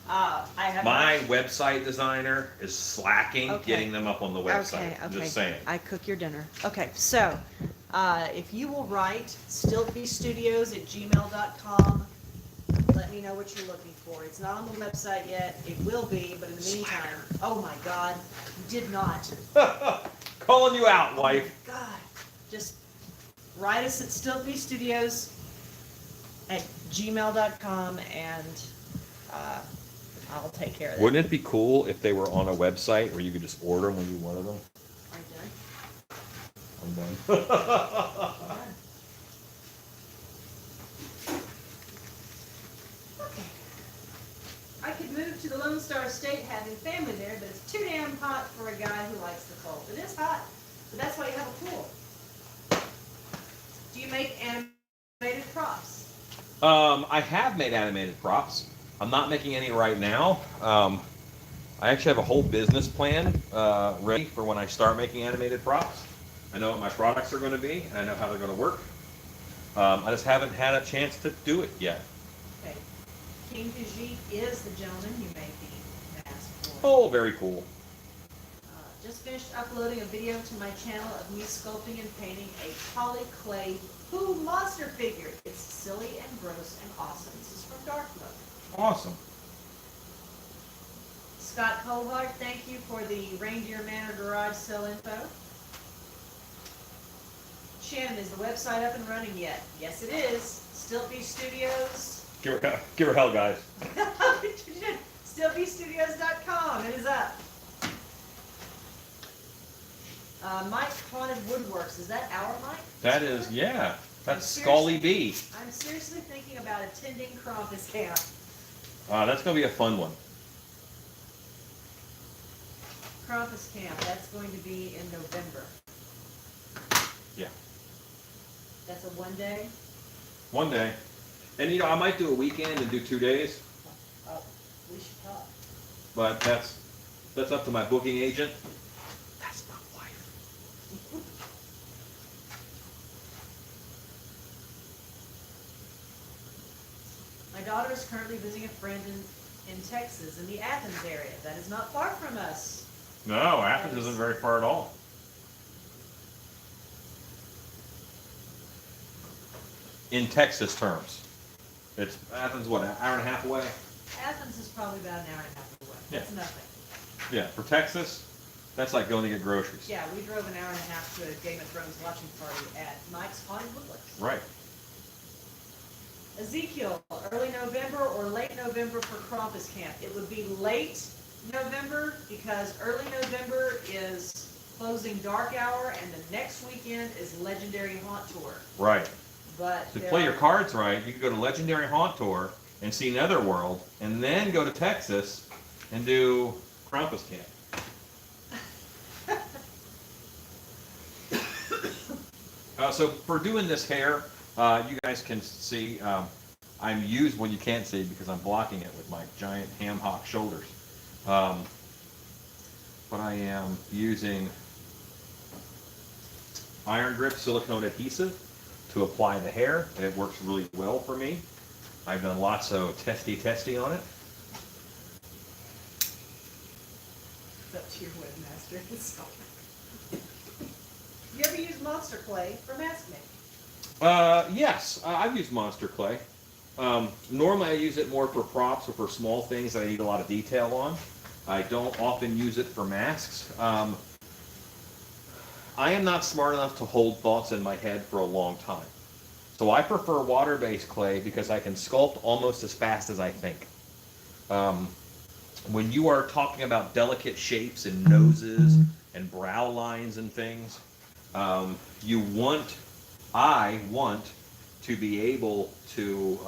I have My not. website designer is slacking Okay. getting them up on the website. Okay, I'm okay. just saying. I cook your dinner. Okay, so if you will write stiltbestudios@gmail.com, let me know what you're looking for. It's not on the website yet. It will be, but in the meantime, oh my God, you did not. Calling you out, wife. Oh my God, just write us at stiltbestudios@gmail.com and I'll take care of that. Wouldn't it be cool if they were on a website where you could just order them when you wanted them? Are you done? I'm done. Done. Okay. I could move to the Lone Star State having family there, but it's too damn hot for a guy who likes the cold. It is hot, but that's why you have a pool. Do you make animated props? I have made animated props. I'm not making any right now. I actually have a whole business plan ready for when I start making animated props. I know what my products are going to be, and I know how they're going to work. I just haven't had a chance to do it yet. Okay. King Khajiit is the gentleman you made the mask for. Oh, very cool. Just finished uploading a video to my channel of me sculpting and painting a poly clay Pooh monster figure. It's silly and gross and awesome. This is from Dark Mode. Awesome. Scott Colhart, thank you for the Reindeer Manor garage sale info. Shannon, is the website up and running yet? Yes, it is. Stiltby Studios. Give her hell, guys. StiltbyStudios.com. It is up. Mike's Haunted Woodworks. Is that our Mike? That is, yeah. That's I'm Scully B. I'm seriously thinking about attending Krampus Camp. That's going to be a fun one. Krampus Camp. That's going to be in November. Yeah. That's a one day. One day. And I might do a weekend and do 2 days, Oh, we should talk. but that's up to my booking agent. That's my wife. My daughter is currently visiting a friend in Texas, in the Athens area. That is not far from us. No, Athens isn't very far at all. In Texas terms. It's Athens, what, an hour and a half away? Athens is probably about an hour and a half away. That's nothing. Yeah, for Texas, that's like going to get groceries. Yeah, we drove an hour and a half to a Game of Thrones watching party at Mike's Haunted Woodworks. Right. Ezekiel, early November or late November for Krampus Camp. It would be late November because early November is closing dark hour and the next weekend is Legendary Haunt Tour. Right. But To play your cards right, you could go to Legendary Haunt Tour and see Netherworld, and then go to Texas and do Krampus Camp. So for doing this hair, you guys can see I'm using, well, you can't see because I'm blocking it with my giant ham hock shoulders. But I am using iron grip silicone adhesive to apply the hair, and it works really well for me. I've done lots of testy on it. It's up to your webmaster. You ever use Monster Clay for mask making? Yes, I've used Monster Clay. Normally I use it more for props or for small things that I need a lot of detail on. I don't often use it for masks. I am not smart enough to hold thoughts in my head for a long time. So I prefer water-based clay because I can sculpt almost as fast as I think. When you are talking about delicate shapes and noses and brow lines and things, I want to be able to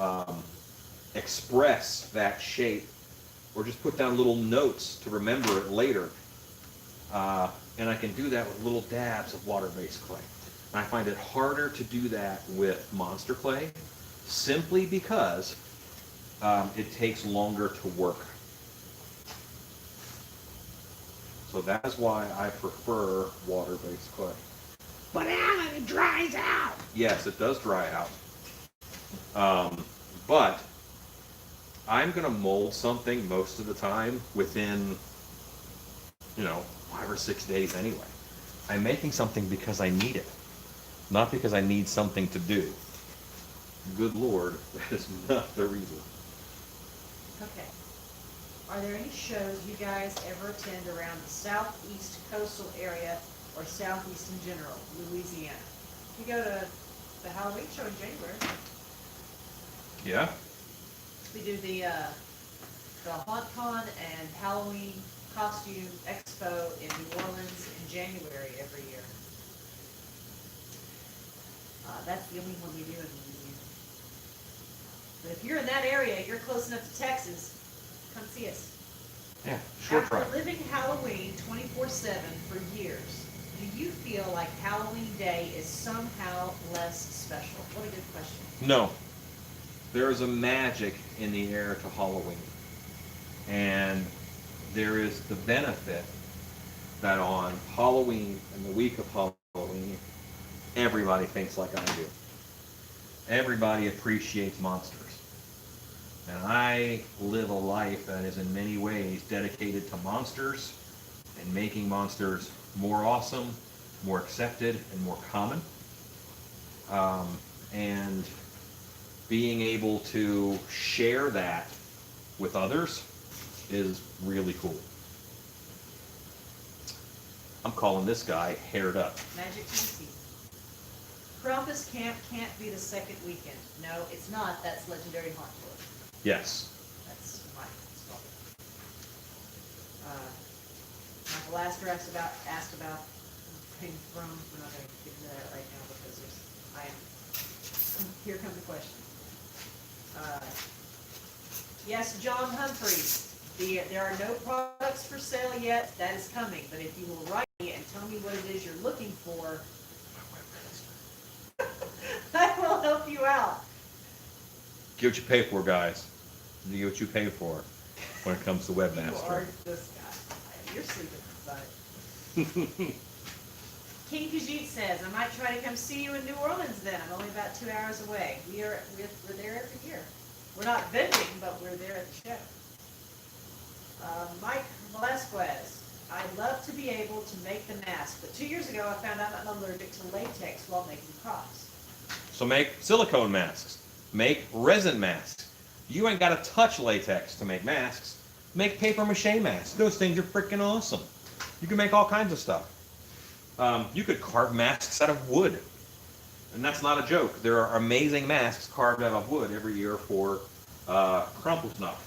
express that shape or just put down little notes to remember it later. And I can do that with little dabs of water-based clay. And I find it harder to do that with Monster Clay simply because it takes longer to work. So that is why I prefer water-based clay. But Alan, it dries out. Yes, it does dry out. But I'm going to mold something most of the time within, 5 or 6 days anyway. I'm making something because I need it, not because I need something to do. Good Lord, that is not the reason. Okay. Are there any shows you guys ever attend around the southeast coastal area or southeast in general, Louisiana? We go to the Halloween show in January. Yeah? We do the HauntCon and Halloween Costume Expo in New Orleans in January every year. That's the only one we do in Louisiana. But if you're in that area, you're close enough to Texas, come see us. Yeah, short After try. living Halloween 24/7 for years, do you feel like Halloween Day is somehow less special? What a good question. No. There is a magic in the air to Halloween. And there is the benefit that on Halloween and the week of Halloween, everybody thinks like I do. Everybody appreciates monsters. And I live a life that is in many ways dedicated to monsters and making monsters more awesome, more accepted, and more common. And being able to share that with others is really cool. I'm calling this guy Haired Up. Magic Tennessee. Krampus Camp can't be the second weekend. No, it's not. That's Legendary Haunt Tour. Yes. That's my story. Michael Astor asked about King Throne. We're not going to get into that right now because here comes the question. Yes, John Humphreys. There are no products for sale yet. That is coming. But if you will write me and tell me what it is you're looking for, I will help you out. Get what you pay for, guys. You get what you pay for when it comes to You are webmaster. this guy. You're sleeping inside. King Khajiit says, I might try to come see you in New Orleans then. I'm only about 2 hours away. We're there every year. We're not vending, but we're there at the show. Mike Velasquez, I'd love to be able to make the mask, but 2 years ago I found out I'm allergic to latex while making props. So make silicone masks. Make resin masks. You ain't got to touch latex to make masks. Make paper mache masks. Those things are freaking awesome. You can make all kinds of stuff. You could carve masks out of wood. And that's not a joke. There are amazing masks carved out of wood every year for Krampusnacht.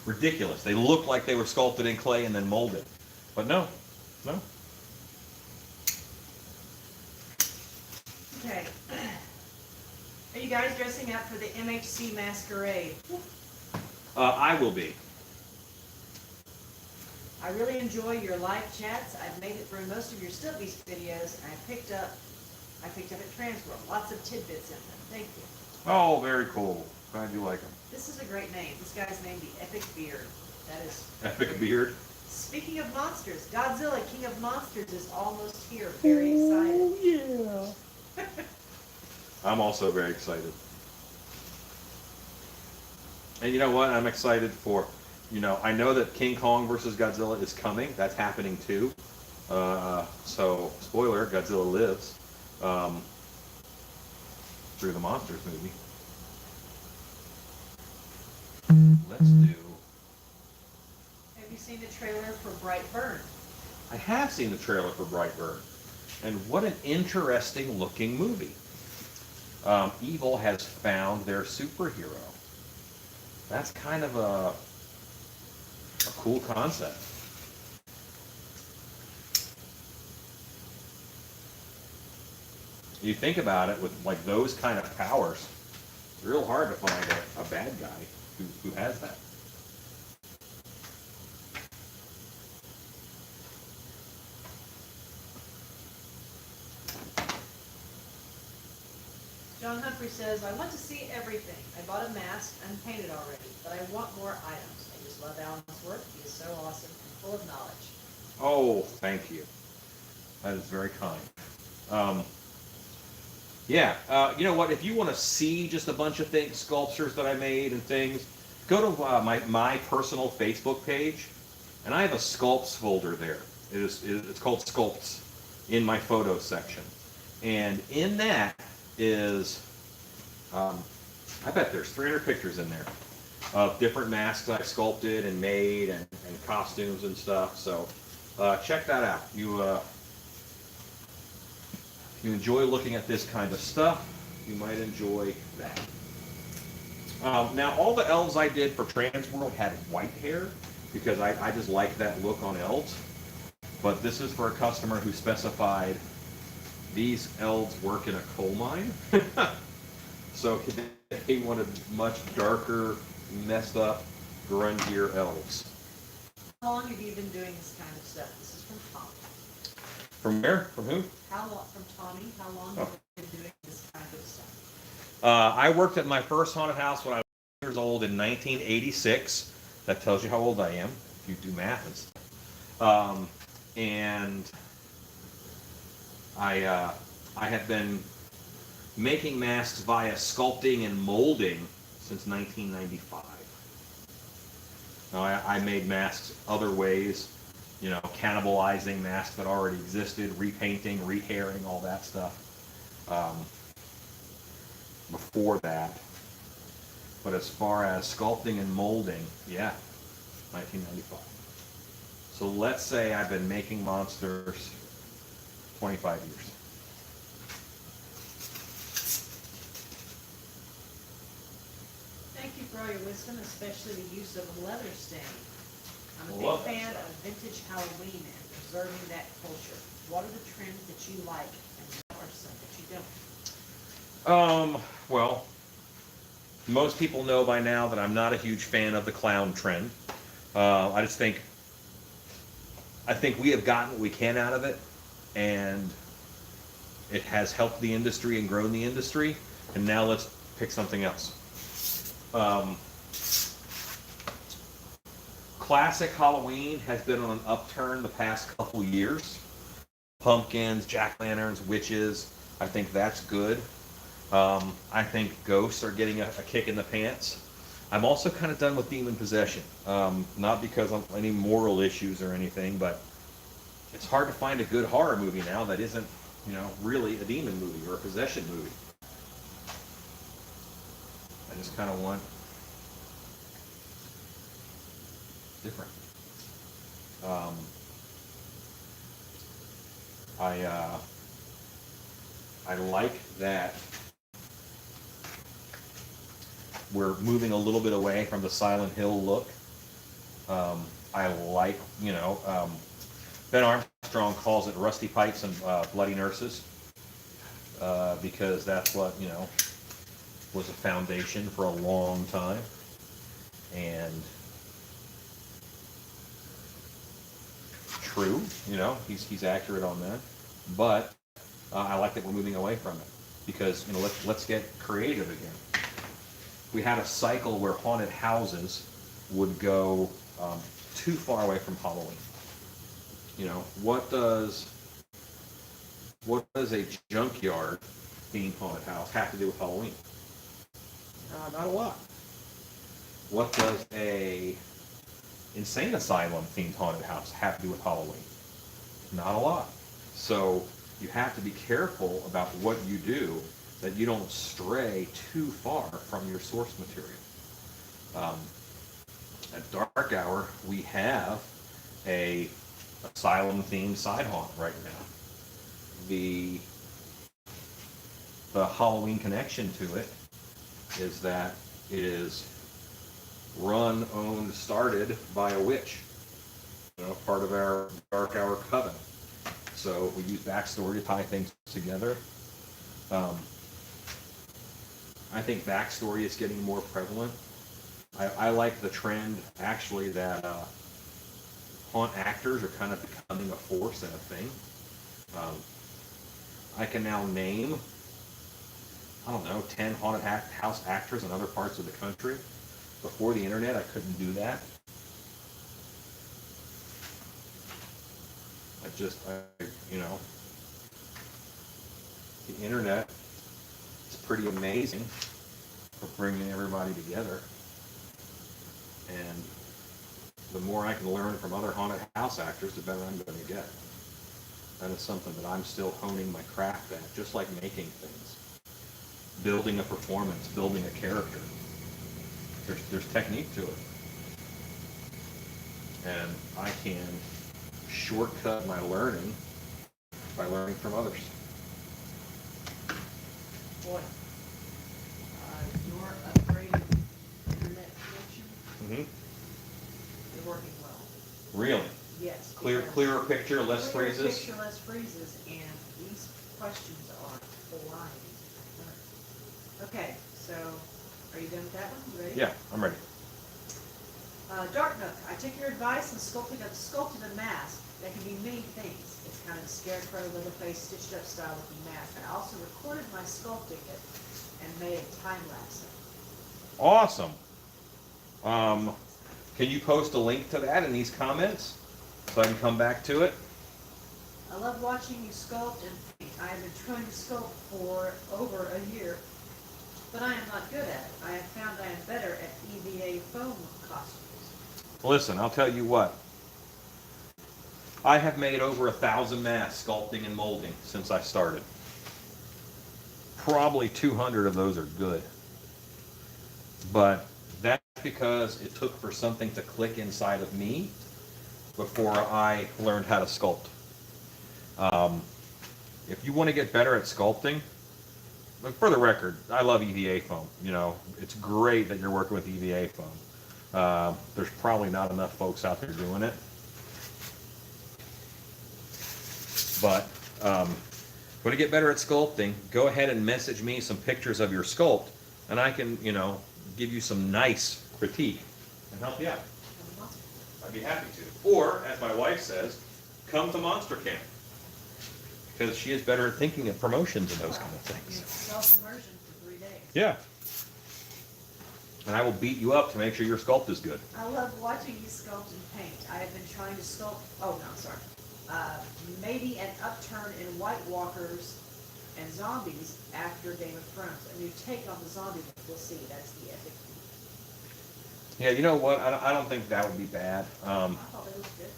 Ridiculous. They look like they were sculpted in clay and then molded. But no. Okay. Are you guys dressing up for the MHC masquerade? I will be. I really enjoy your live chats. I've made it through most of your Still Beast videos, and I picked up at Transworld. Lots of tidbits in them. Thank you. Oh, very cool. Glad you like them. This is a great name. This guy's named the Epic Beard. That is Epic Beard. Speaking of monsters, Godzilla, King of Monsters, is almost here. Very excited. Oh, yeah. I'm also very excited. And you know what? I'm excited for, I know that King Kong versus Godzilla is coming. That's happening too. So, spoiler, Godzilla lives through the Monsters movie. Let's do... Have you seen the trailer for Brightburn? I have seen the trailer for Brightburn. And what an interesting looking movie. Evil has found their superhero. That's kind of a cool concept. You think about it, with like those kind of powers, it's real hard to find a bad guy who has that. John Humphrey says, I want to see everything. I bought a mask unpainted already, but I want more items. I just love Alan's work. He is so awesome and full of knowledge. Oh, thank you. That is very kind. Yeah, you know what? If you want to see just a bunch of things, sculptures that I made and things, go to my personal Facebook page, and I have a sculpts folder there. It's called Sculpts in my photos section, and in that is I bet there's 300 pictures in there of different masks I sculpted and made and costumes and stuff. So check that out. You enjoy looking at this kind of stuff, you might enjoy that. Now, all the elves I did for Transworld had white hair because I just like that look on elves. But this is for a customer who specified these elves work in a coal mine. So they wanted much darker, messed up, grungier elves. How long have you been doing this kind of stuff? This is from Tommy. From where? From who? How long, from Tommy, how long have you been doing this kind of stuff? I worked at my first haunted house when I was years old in 1986. That tells you how old I am, if you do math and stuff. And I have been making masks via sculpting and molding since 1995. Now, I made masks other ways, you know, cannibalizing masks that already existed, repainting, rehairing, all that stuff before that. But as far as sculpting and molding, yeah, 1995. So let's say I've been making monsters 25 years. Thank you for all your wisdom, especially the use of leather stain. I'm a Love big that fan stuff. of vintage Halloween and preserving that culture. What are the trends that you like and what are some that you don't? Well, most people know by now that I'm not a huge fan of the clown trend. I think we have gotten what we can out of it, and it has helped the industry and grown the industry. And now let's pick something else. Classic Halloween has been on an upturn the past couple years. Pumpkins, jack-lanterns, witches. I think that's good. I think ghosts are getting a kick in the pants. I'm also kind of done with demon possession. Not because of any moral issues or anything, but it's hard to find a good horror movie now that isn't, you know, really a demon movie or a possession movie. I just kind of want different. I like that we're moving a little bit away from the Silent Hill look. I like, you know, Ben Armstrong calls it rusty pipes and bloody nurses because that's what, you know, was a foundation for a long time. And true, you know, he's accurate on that. But I like that we're moving away from it because, you know, let's get creative again. We had a cycle where haunted houses would go too far away from Halloween. You know, what does a junkyard themed haunted house have to do with Halloween? Not a lot. What does a insane asylum themed haunted house have to do with Halloween? Not a lot. So you have to be careful about what you do, that you don't stray too far from your source material. At Dark Hour, we have a asylum-themed side haunt right now. The Halloween connection to it is that it is run, owned, started by a witch. You know, part of our Dark Hour coven. So we use backstory to tie things together. I think backstory is getting more prevalent. I like the trend, actually, that haunt actors are kind of becoming a force and a thing. I can now name, I don't know, 10 haunted house actors in other parts of the country. Before the internet, I couldn't do that. You know, the internet pretty amazing for bringing everybody together. And the more I can learn from other haunted house actors, the better I'm going to get. That is something that I'm still honing my craft at, just like making things. Building a performance, building a character. There's technique to it. And I can shortcut my learning by learning from others. Boy, your upgraded internet connection is working well. Really? Yes. Clearer picture, less clearer freezes? Picture, less freezes, and these questions are flying. Okay, so are you done with that one? You ready? Yeah, I'm ready. Dark Nook, I took your advice and sculpted a mask that can be many things. It's kind of a scarecrow, Leatherface, stitched up style looking mask. I also recorded my sculpting it and made a time lapse. Awesome. Can you post a link to that in these comments so I can come back to it? I love watching you sculpt and paint. I have been trying to sculpt for over a year, but I am not good at it. I have found I am better at EVA foam costumes. Listen, I'll tell you what. I have made over 1,000 masks sculpting and molding since I started. Probably 200 of those are good. But that's because it took for something to click inside of me before I learned how to sculpt. If you want to get better at sculpting, but for the record, I love EVA foam. You know, it's great that you're working with EVA foam. There's probably not enough folks out there doing it. But to get better at sculpting, go ahead and message me some pictures of your sculpt, and I can, you know, give you some nice critique and help you out. I'd be happy to. Or, as my wife says, come to Monster Camp. Because she is better at thinking of promotions and those kind of things. Self-immersion for 3 days. Yeah. And I will beat you up to make sure your sculpt is good. I love watching you sculpt and paint. I have been trying to sculpt, maybe an upturn in White Walkers and zombies after Game of Thrones. A new take on the zombie, we'll see. That's the epic. Yeah, you know what? I don't think that would be bad. I thought it was good.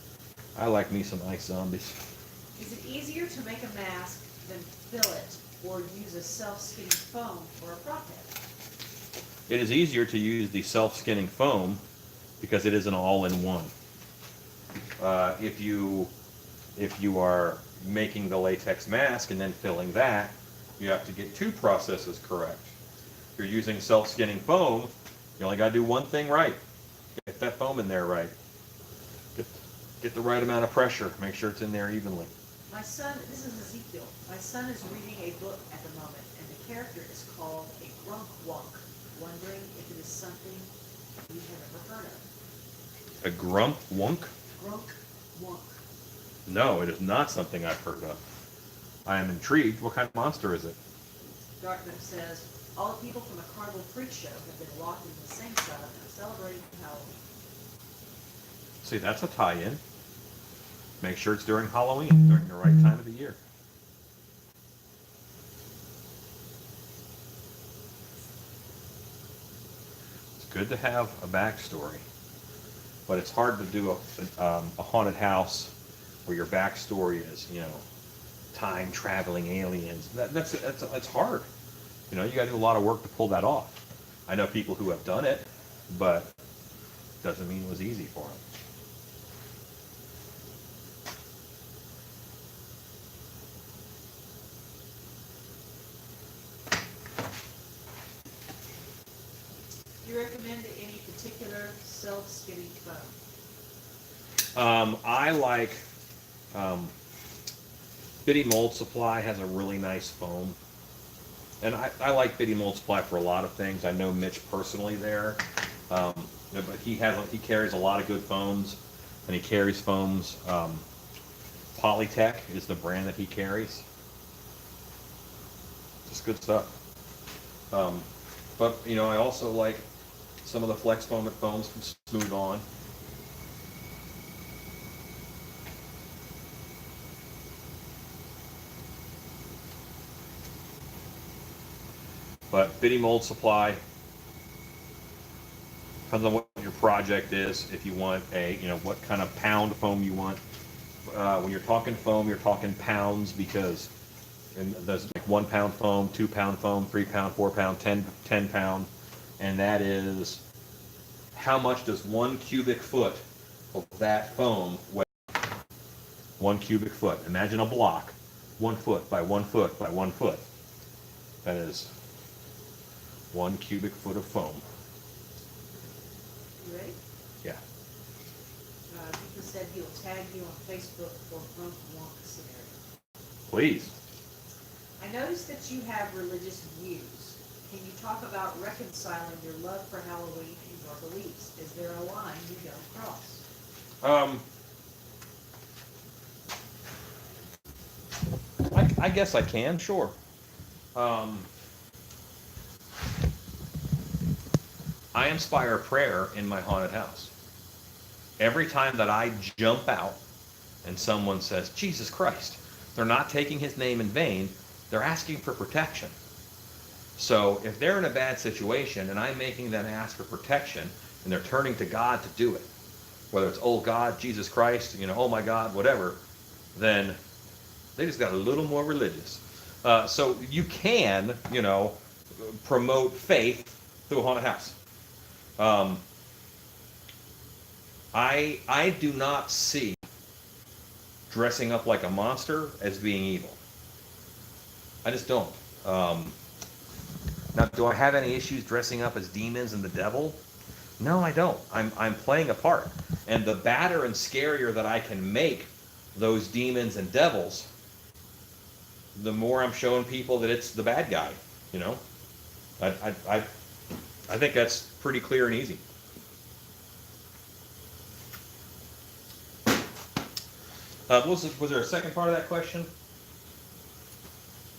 I like me some ice zombies. Is it easier to make a mask than fill it or use a self-skinning foam for a prop head? It is easier to use the self-skinning foam because it is an all-in-one. If you are making the latex mask and then filling that, you have to get two processes correct. If you're using self-skinning foam, you only got to do one thing right. Get that foam in there right. Get the right amount of pressure. Make sure it's in there evenly. My son, this is Ezekiel. My son is reading a book at the moment, and the character is called a grunk wunk. Wondering if it is something you have ever heard of. A grump wunk? Grunk wunk. No, it is not something I've heard of. I am intrigued. What kind of monster is it? Dartmouth says, all the people from a Carnival Freak show have been locked in the same cell and are celebrating Halloween. See, that's a tie-in. Make sure it's during Halloween, during the right time of the year. It's good to have a backstory, but it's hard to do a haunted house where your backstory is, you know, time-traveling aliens. That's hard. You know, you got to do a lot of work to pull that off. I know people who have done it, but doesn't mean it was easy for them. Do you recommend any particular self-skinning foam? I like Bitty Mold Supply has a really nice foam. And I like Bitty Mold Supply for a lot of things. I know Mitch personally there. But he carries a lot of good foams, and he carries foams. Polytech is the brand that he carries. Just good stuff. But you know, I also like some of the Flex Foam foams from Smooth On. But bitty mold supply depends on what your project is. If you want what kind of pound foam you want. When you're talking foam, you're talking pounds because there's like 1 pound foam, 2 pound foam, 3 pound, 4 pound, 10 pound, and that is how much does 1 cubic foot of that foam weigh? 1 cubic foot. Imagine a block, 1 foot by 1 foot by 1 foot. That is 1 cubic foot of foam. You ready? Yeah. He said he'll tag you on Facebook for Front Wonka scenario. Please. I noticed that you have religious views. Can you talk about reconciling your love for Halloween and your beliefs? Is there a line you don't cross? I guess I can, sure. I inspire prayer in my haunted house. Every time that I jump out and someone says, Jesus Christ, they're not taking his name in vain, they're asking for protection. So if they're in a bad situation and I'm making them ask for protection and they're turning to God to do it, whether it's, oh God, Jesus Christ, oh my God, whatever, then they just got a little more religious. So you can, promote faith through a haunted house. I do not see dressing up like a monster as being evil. I just don't. Now, do I have any issues dressing up as demons and the devil? No, I don't. I'm playing a part. And the badder and scarier that I can make those demons and devils, the more I'm showing people that it's the bad guy, I think that's pretty clear and easy. Was there a second part of that question?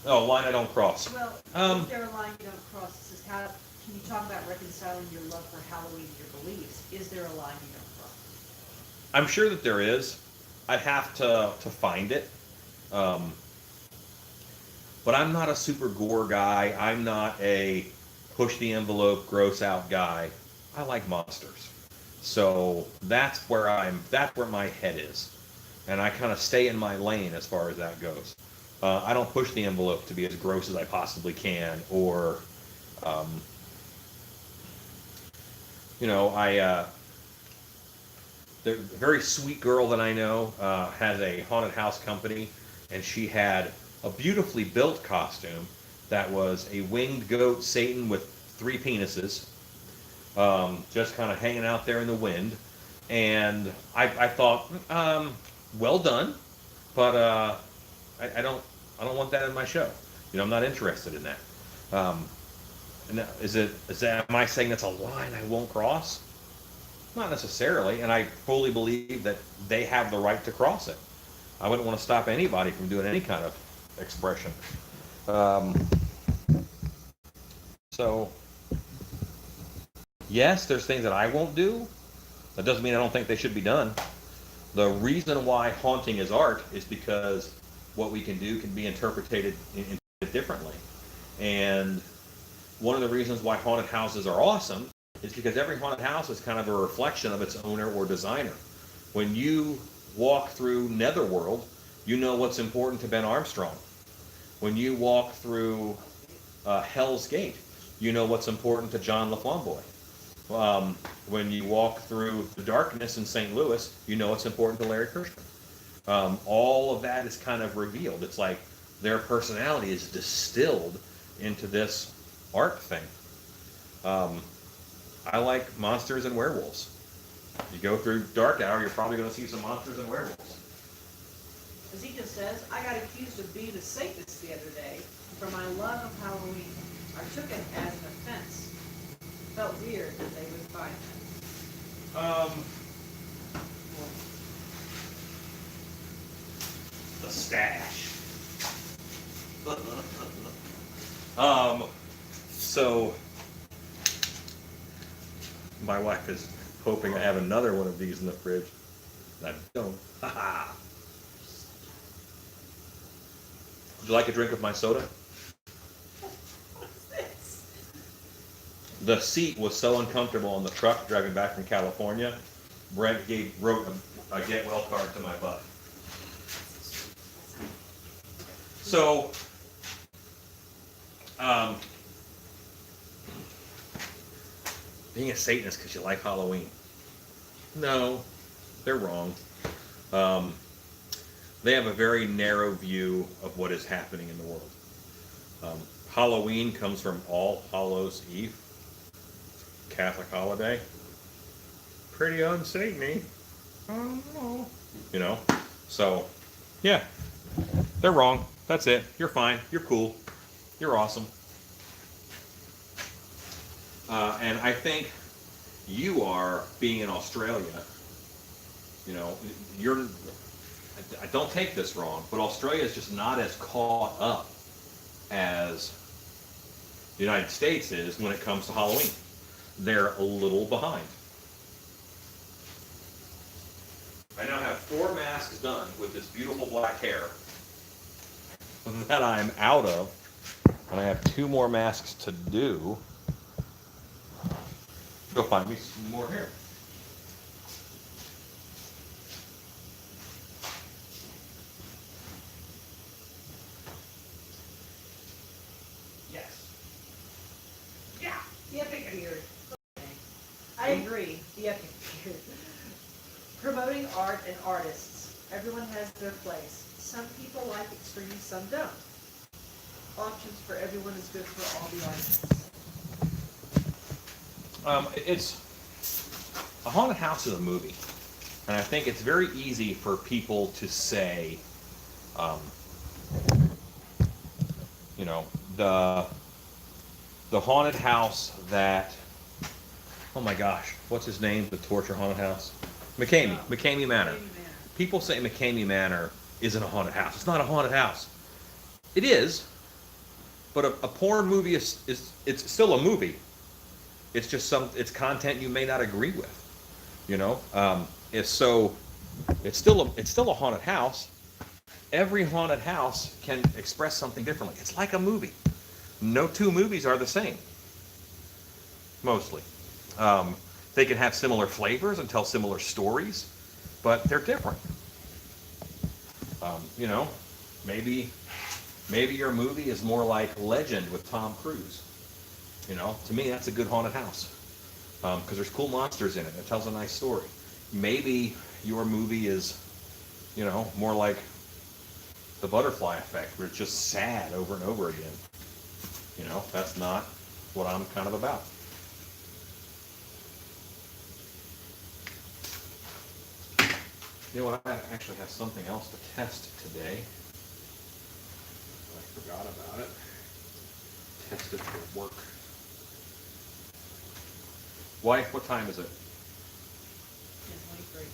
Oh, line I don't cross. Well, is there a line you don't cross? It says, how can you talk about reconciling your love for Halloween and your beliefs? Is there a line you don't cross? I'm sure that there is. I'd have to find it. But I'm not a super gore guy. I'm not a push the envelope, gross out guy. I like monsters. So that's where my head is. And I kind of stay in my lane as far as that goes. I don't push the envelope to be as gross as I possibly can, or, the very sweet girl that I know has a haunted house company, and she had a beautifully built costume that was a winged goat Satan with 3 penises, just kind of hanging out there in the wind. And I thought, well done, but I don't want that in my show. I'm not interested in that. Am I saying that's a line I won't cross? Not necessarily, and I fully believe that they have the right to cross it. I wouldn't want to stop anybody from doing any kind of expression. So, yes, there's things that I won't do. That doesn't mean I don't think they should be done. The reason why haunting is art is because what we can do can be interpreted differently. And one of the reasons why haunted houses are awesome is because every haunted house is kind of a reflection of its owner or designer. When you walk through Netherworld, you know what's important to Ben Armstrong. When you walk through Hell's Gate, you know what's important to John LaFlamboy. When you walk through the darkness in St. Louis, you know what's important to Larry Kirshman. All of that is kind of revealed. It's like their personality is distilled into this art thing. I like monsters and werewolves. You go through Dark Hour, you're probably going to see some monsters and werewolves. Ezekiel says, I got accused of being a Satanist the other day for my love of Halloween. I took it as an offense. Felt weird that they would find that. The stash. So my wife is hoping I have another one of these in the fridge. I don't. Haha. Would you like a drink of my soda? What's this? The seat was so uncomfortable in the truck driving back from California. Brent wrote a get well card to my butt. So, being a Satanist because you like Halloween. No, they're wrong. They have a very narrow view of what is happening in the world. Halloween comes from All Hallows Eve, Catholic holiday. Pretty unsatany. Oh, you know? So, yeah, they're wrong. That's it. You're fine. You're cool. You're awesome. And I think you are, being in Australia, you know, I don't take this wrong, but Australia is just not as caught up as the United States is when it comes to Halloween. They're a little behind. I now have 4 masks done with this beautiful black hair that I'm out of, and I have 2 more masks to do. Go find me some more hair. Yes. Yeah, the epic beard. I agree. The epic beard. Promoting art and artists. Everyone has their place. Some people like extreme, some don't. Options for everyone is good for all the artists. It's a haunted house is a movie, and I think it's very easy for people to say, you know, the haunted house that, oh my gosh, what's his name? The torture haunted house, McCamey Manor. People say McCamey Manor isn't a haunted house. It's not a haunted house. It is, but a porn movie is it's still a movie. It's just it's content you may not agree with, you know. It's still a haunted house. Every haunted house can express something differently. It's like a movie. No 2 movies are the same. Mostly, they can have similar flavors and tell similar stories, but they're different. You know, maybe your movie is more like Legend with Tom Cruise. You know, to me, that's a good haunted house because there's cool monsters in it. It tells a nice story. Maybe your movie is, you know, more like The Butterfly Effect, where it's just sad over and over again. You know, that's not what I'm kind of about. You know what? I actually have something else to test today. I forgot about it. Test it for work. Wife, what time is it? 10:23.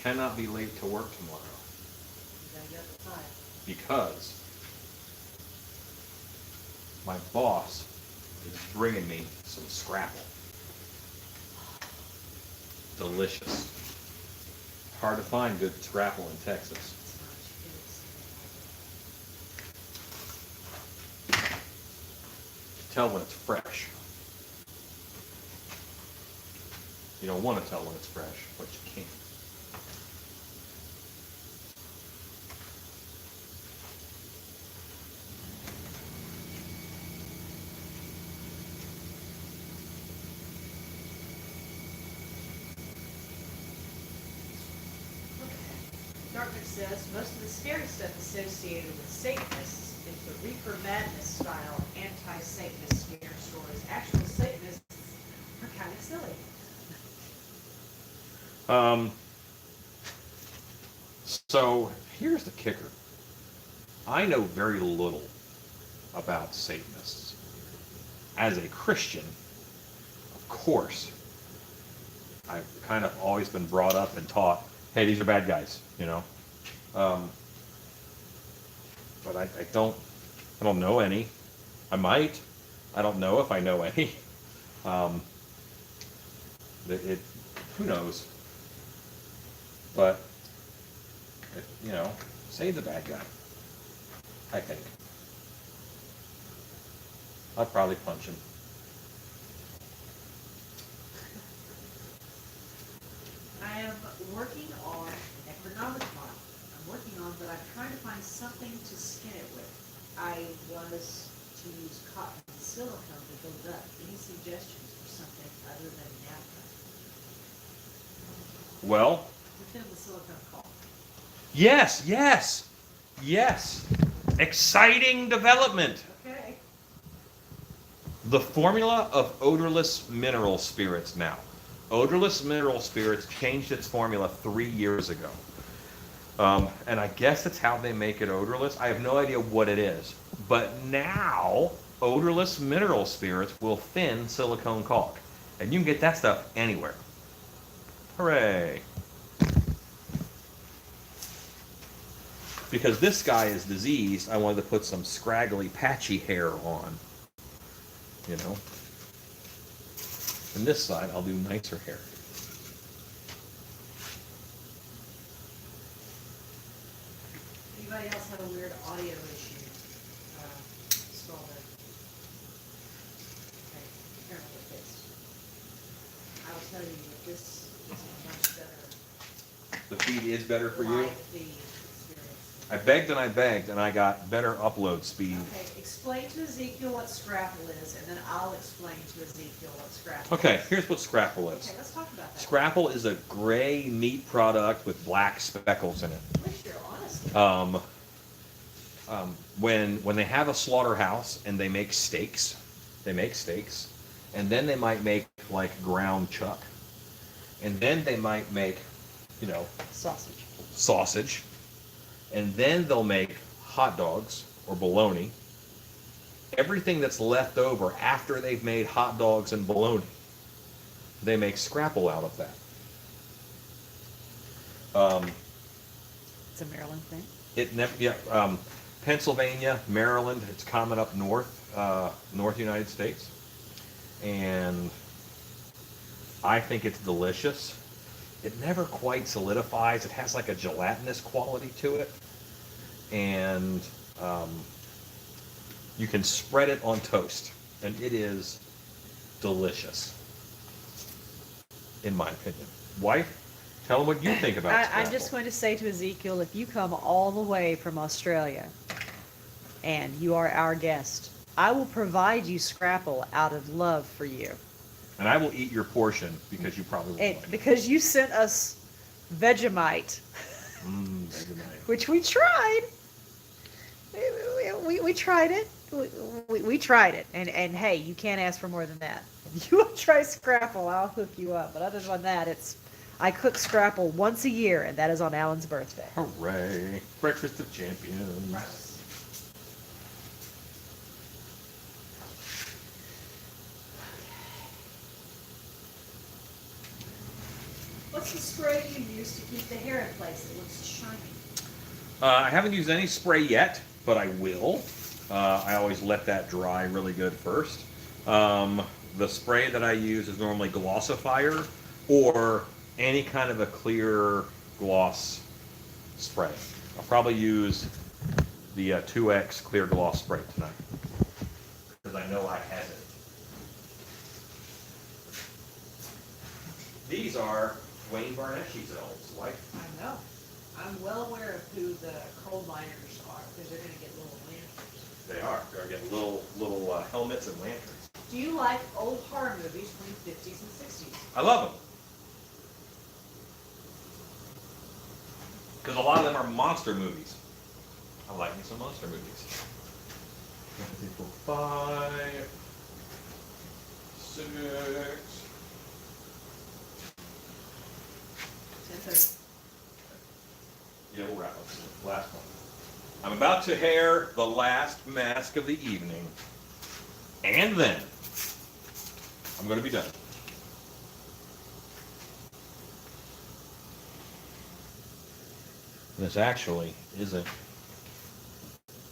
Cannot be late to work tomorrow. You gotta get up at 5. Because my boss is bringing me some Scrapple. Delicious. Hard to find good Scrapple in Texas. Tell when it's fresh. You don't want to tell when it's fresh, but you can. Darkness says most of the scary stuff associated with Satanists is the Reaper Madness style anti-Satanist scare stories. Actual Satanists are kind of silly. So here's the kicker. I know very little about Satanists. As a Christian, of course, I've kind of always been brought up and taught, hey, these are bad guys, you know. But I don't know any. I might. I don't know if I know any. Who knows? But you know, say the bad guy. I think I'd probably punch him. am working on Necronomicon. I'm working on, but I'm trying to find something to skin it with. I was to use cotton and silicone to build it up. Any suggestions for something other than naphtha? Well, Within the silicone caulk. yes, yes, yes. Exciting development. Okay. The formula of odorless mineral spirits now. Odorless mineral spirits changed its formula 3 years ago. And I guess that's how they make it odorless. I have no idea what it is. But now, odorless mineral spirits will thin silicone caulk. And you can get that stuff anywhere. Hooray. Because this guy is diseased, I wanted to put some scraggly, patchy hair on. You know? And this side, I'll do nicer hair. Anybody else have a weird audio issue? Scroll it. Okay, apparently it fixed. I will tell you that this is a much better The feed is better for you? live feed experience. I begged, and I got better upload speed. Okay, explain to Ezekiel what Scrapple is, and then I'll explain to Ezekiel what Scrapple Okay, is. here's what Scrapple is. Okay, let's talk about that. Scrapple is a gray meat product with black speckles in it. At least you're honest. When they have a slaughterhouse and they make steaks, and then they might make like ground chuck, and then they might make, sausage, and then they'll make hot dogs or bologna. Everything that's left over after they've made hot dogs and bologna, they make scrapple out of that. It's a Maryland thing. Pennsylvania, Maryland, it's common up north United States. And I think it's delicious. It never quite solidifies. It has like a gelatinous quality to it. And you can spread it on toast. And it is delicious, in my opinion. Wife? Tell them what you think about Scrapple. I'm just going to say to Ezekiel, if you come all the way from Australia and you are our guest, I will provide you Scrapple out of love for you. And I will eat your portion because you probably won't like it. Because you sent us Vegemite, Vegemite. which we tried. We tried it. We tried it. And hey, you can't ask for more than that. If you want to try Scrapple, I'll hook you up. But other than that, I cook Scrapple once a year, and that is on Alan's birthday. Hooray. Breakfast of Champions. What's the spray you use to keep the hair in place? It looks shiny. I haven't used any spray yet, but I will. I always let that dry really good first. The spray that I use is normally Glossifier or any kind of a clear gloss spray. I'll probably use the 2X clear gloss spray tonight because I know I have it. These are Wayne Barneshi's elves, like. I know. I'm well aware of who the coal miners are because they're going to get little lanterns. They are. They're getting little helmets and lanterns. Do you like old horror movies from the 50s and 60s? I love them. Because a lot of them are monster movies. I like me some monster movies. 5, 6. 10:30. Yeah, we'll wrap up soon. Last one. I'm about to hair the last mask of the evening. And then I'm going to be done. This actually isn't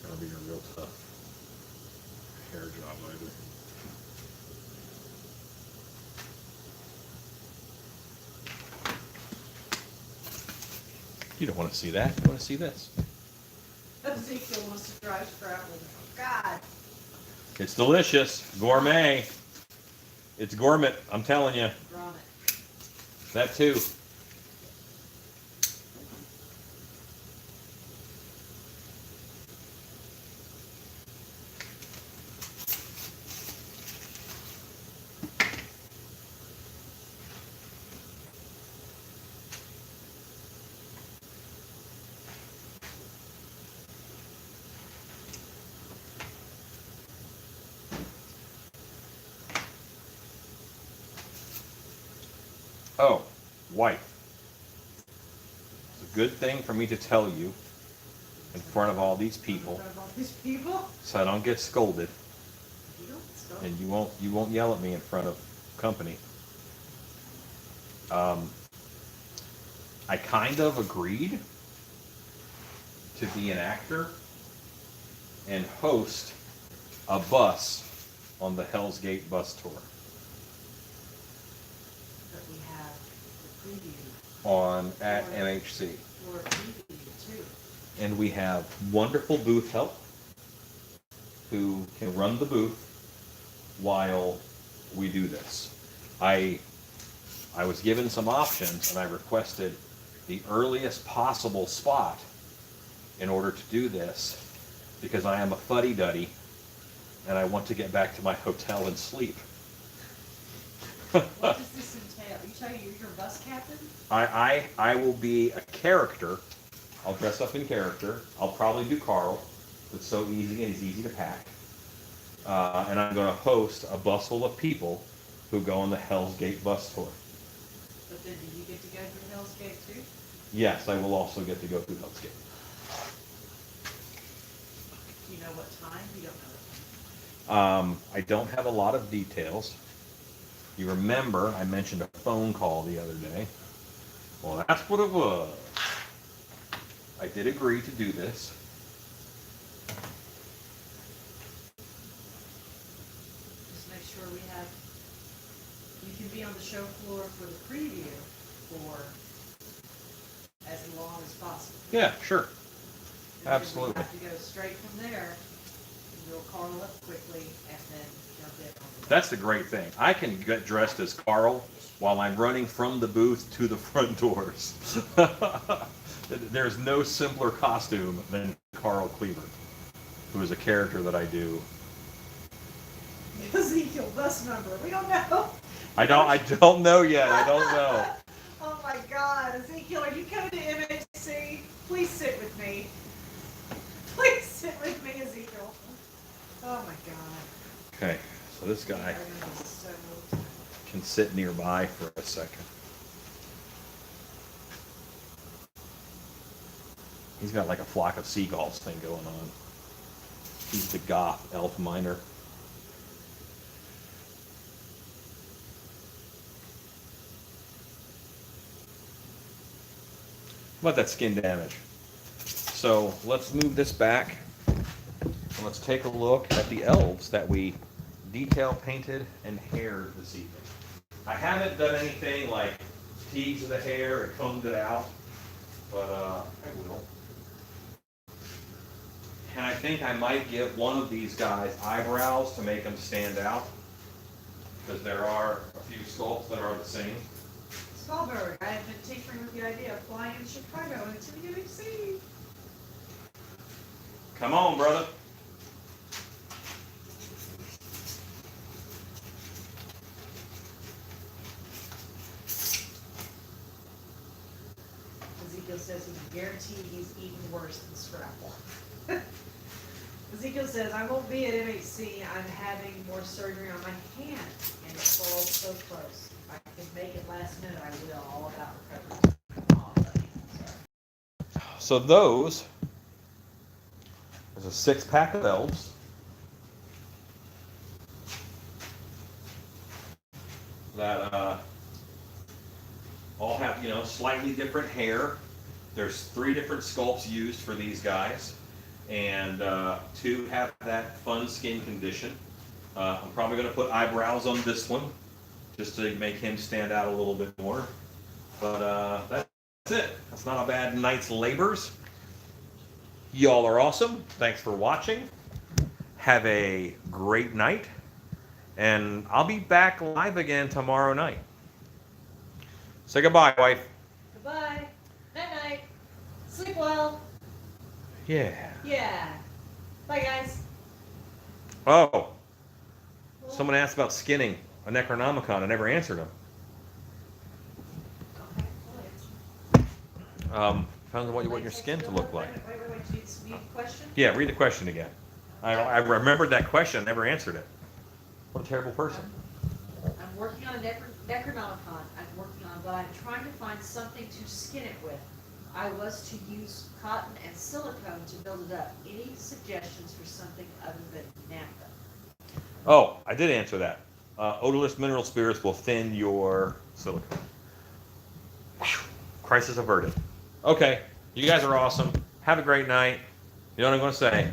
going to be a real tough hair job either. You don't want to see that. You want to see this. Ezekiel wants to try Scrapple. God. It's delicious. Gourmet. It's gourmet. I'm telling you. Grommet. That too. wife. It's a good thing for me to tell you in front of all these people, so I don't get scolded, and you won't yell at me in front of company. I kind of agreed to be an actor and host a bus on the Hell's Gate bus tour. But we have the preview on at MHC. for a preview too. And we have wonderful booth help who can run the booth while we do this. I was given some options and I requested the earliest possible spot in order to do this because I am a fuddy-duddy and I want to get back to my hotel and sleep. What does this entail? You tell you're your bus captain? I will be a character. I'll dress up in character. I'll probably do Carl. It's so easy and he's easy to pack. And I'm going to host a bus full of people who go on the Hell's Gate bus tour. But then do you get to go through Hell's Gate too? Yes, I will also get to go through Hell's Gate. Do you know what time? You don't know what time. I don't have a lot of details. You remember I mentioned a phone call the other day. Well, that's what it was. I did agree to do this. Just make sure we have, you can be on the show floor for the preview for as long as possible. Yeah, sure. And then Absolutely. we have to go straight from there, and we'll Carl up quickly, and then jump in on the That's the great thing. I can get dressed as Carl while I'm running from the booth to the front doors. There's no simpler costume than Carl Cleaver, who is a character that I do. Ezekiel bus number. We don't know. I don't know yet. I don't know. Oh my God, Ezekiel, are you coming to MHC? Please sit with me. Please sit with me, Ezekiel. Oh my God. Okay, so this guy I'm gonna be so tired. can sit nearby for a second. He's got like a flock of seagulls thing going on. He's the goth elf miner. How about that skin damage? So let's move this back and let's take a look at the elves that we detail painted and haired this evening. I haven't done anything like teased the hair and combed it out, but I will. And I think I might give one of these guys eyebrows to make them stand out, because there are a few sculpts that are the same. Spellberg, I have been tinkering with the idea of flying in Chicago into the MHC. Come on, brother. Ezekiel says he can guarantee he's eaten worse than Scrapple. Ezekiel says, I won't be at MHC. I'm having more surgery on my hand, and it falls so close. If I can make it last minute, I will. All about recovery. Oh, buddy. Sorry. So there's a 6-pack of elves. That all have, slightly different hair. There's 3 different sculpts used for these guys, and 2 have that fun skin condition. I'm probably going to put eyebrows on this one, just to make him stand out a little bit more. But that's it. That's not a bad night's labors. Y'all are awesome. Thanks for watching. Have a great night. And I'll be back live again tomorrow night. Say goodbye, wife. Goodbye. Night night. Sleep well. Yeah. Yeah. Bye, guys. Oh, someone asked about skinning a Necronomicon. I never answered them. Depends on what you want your skin to look like. Wait. Do you need a question? Yeah, read the question again. I remembered that question. I never answered it. What a terrible person. I'm working on a Necronomicon. I'm working on, but I'm trying to find something to skin it with. I was to use cotton and silicone to build it up. Any suggestions for something other than naphtha? Oh, I did answer that. Odorless mineral spirits will thin your silicone. Crisis averted. Okay, you guys are awesome. Have a great night. You know what I'm going to say?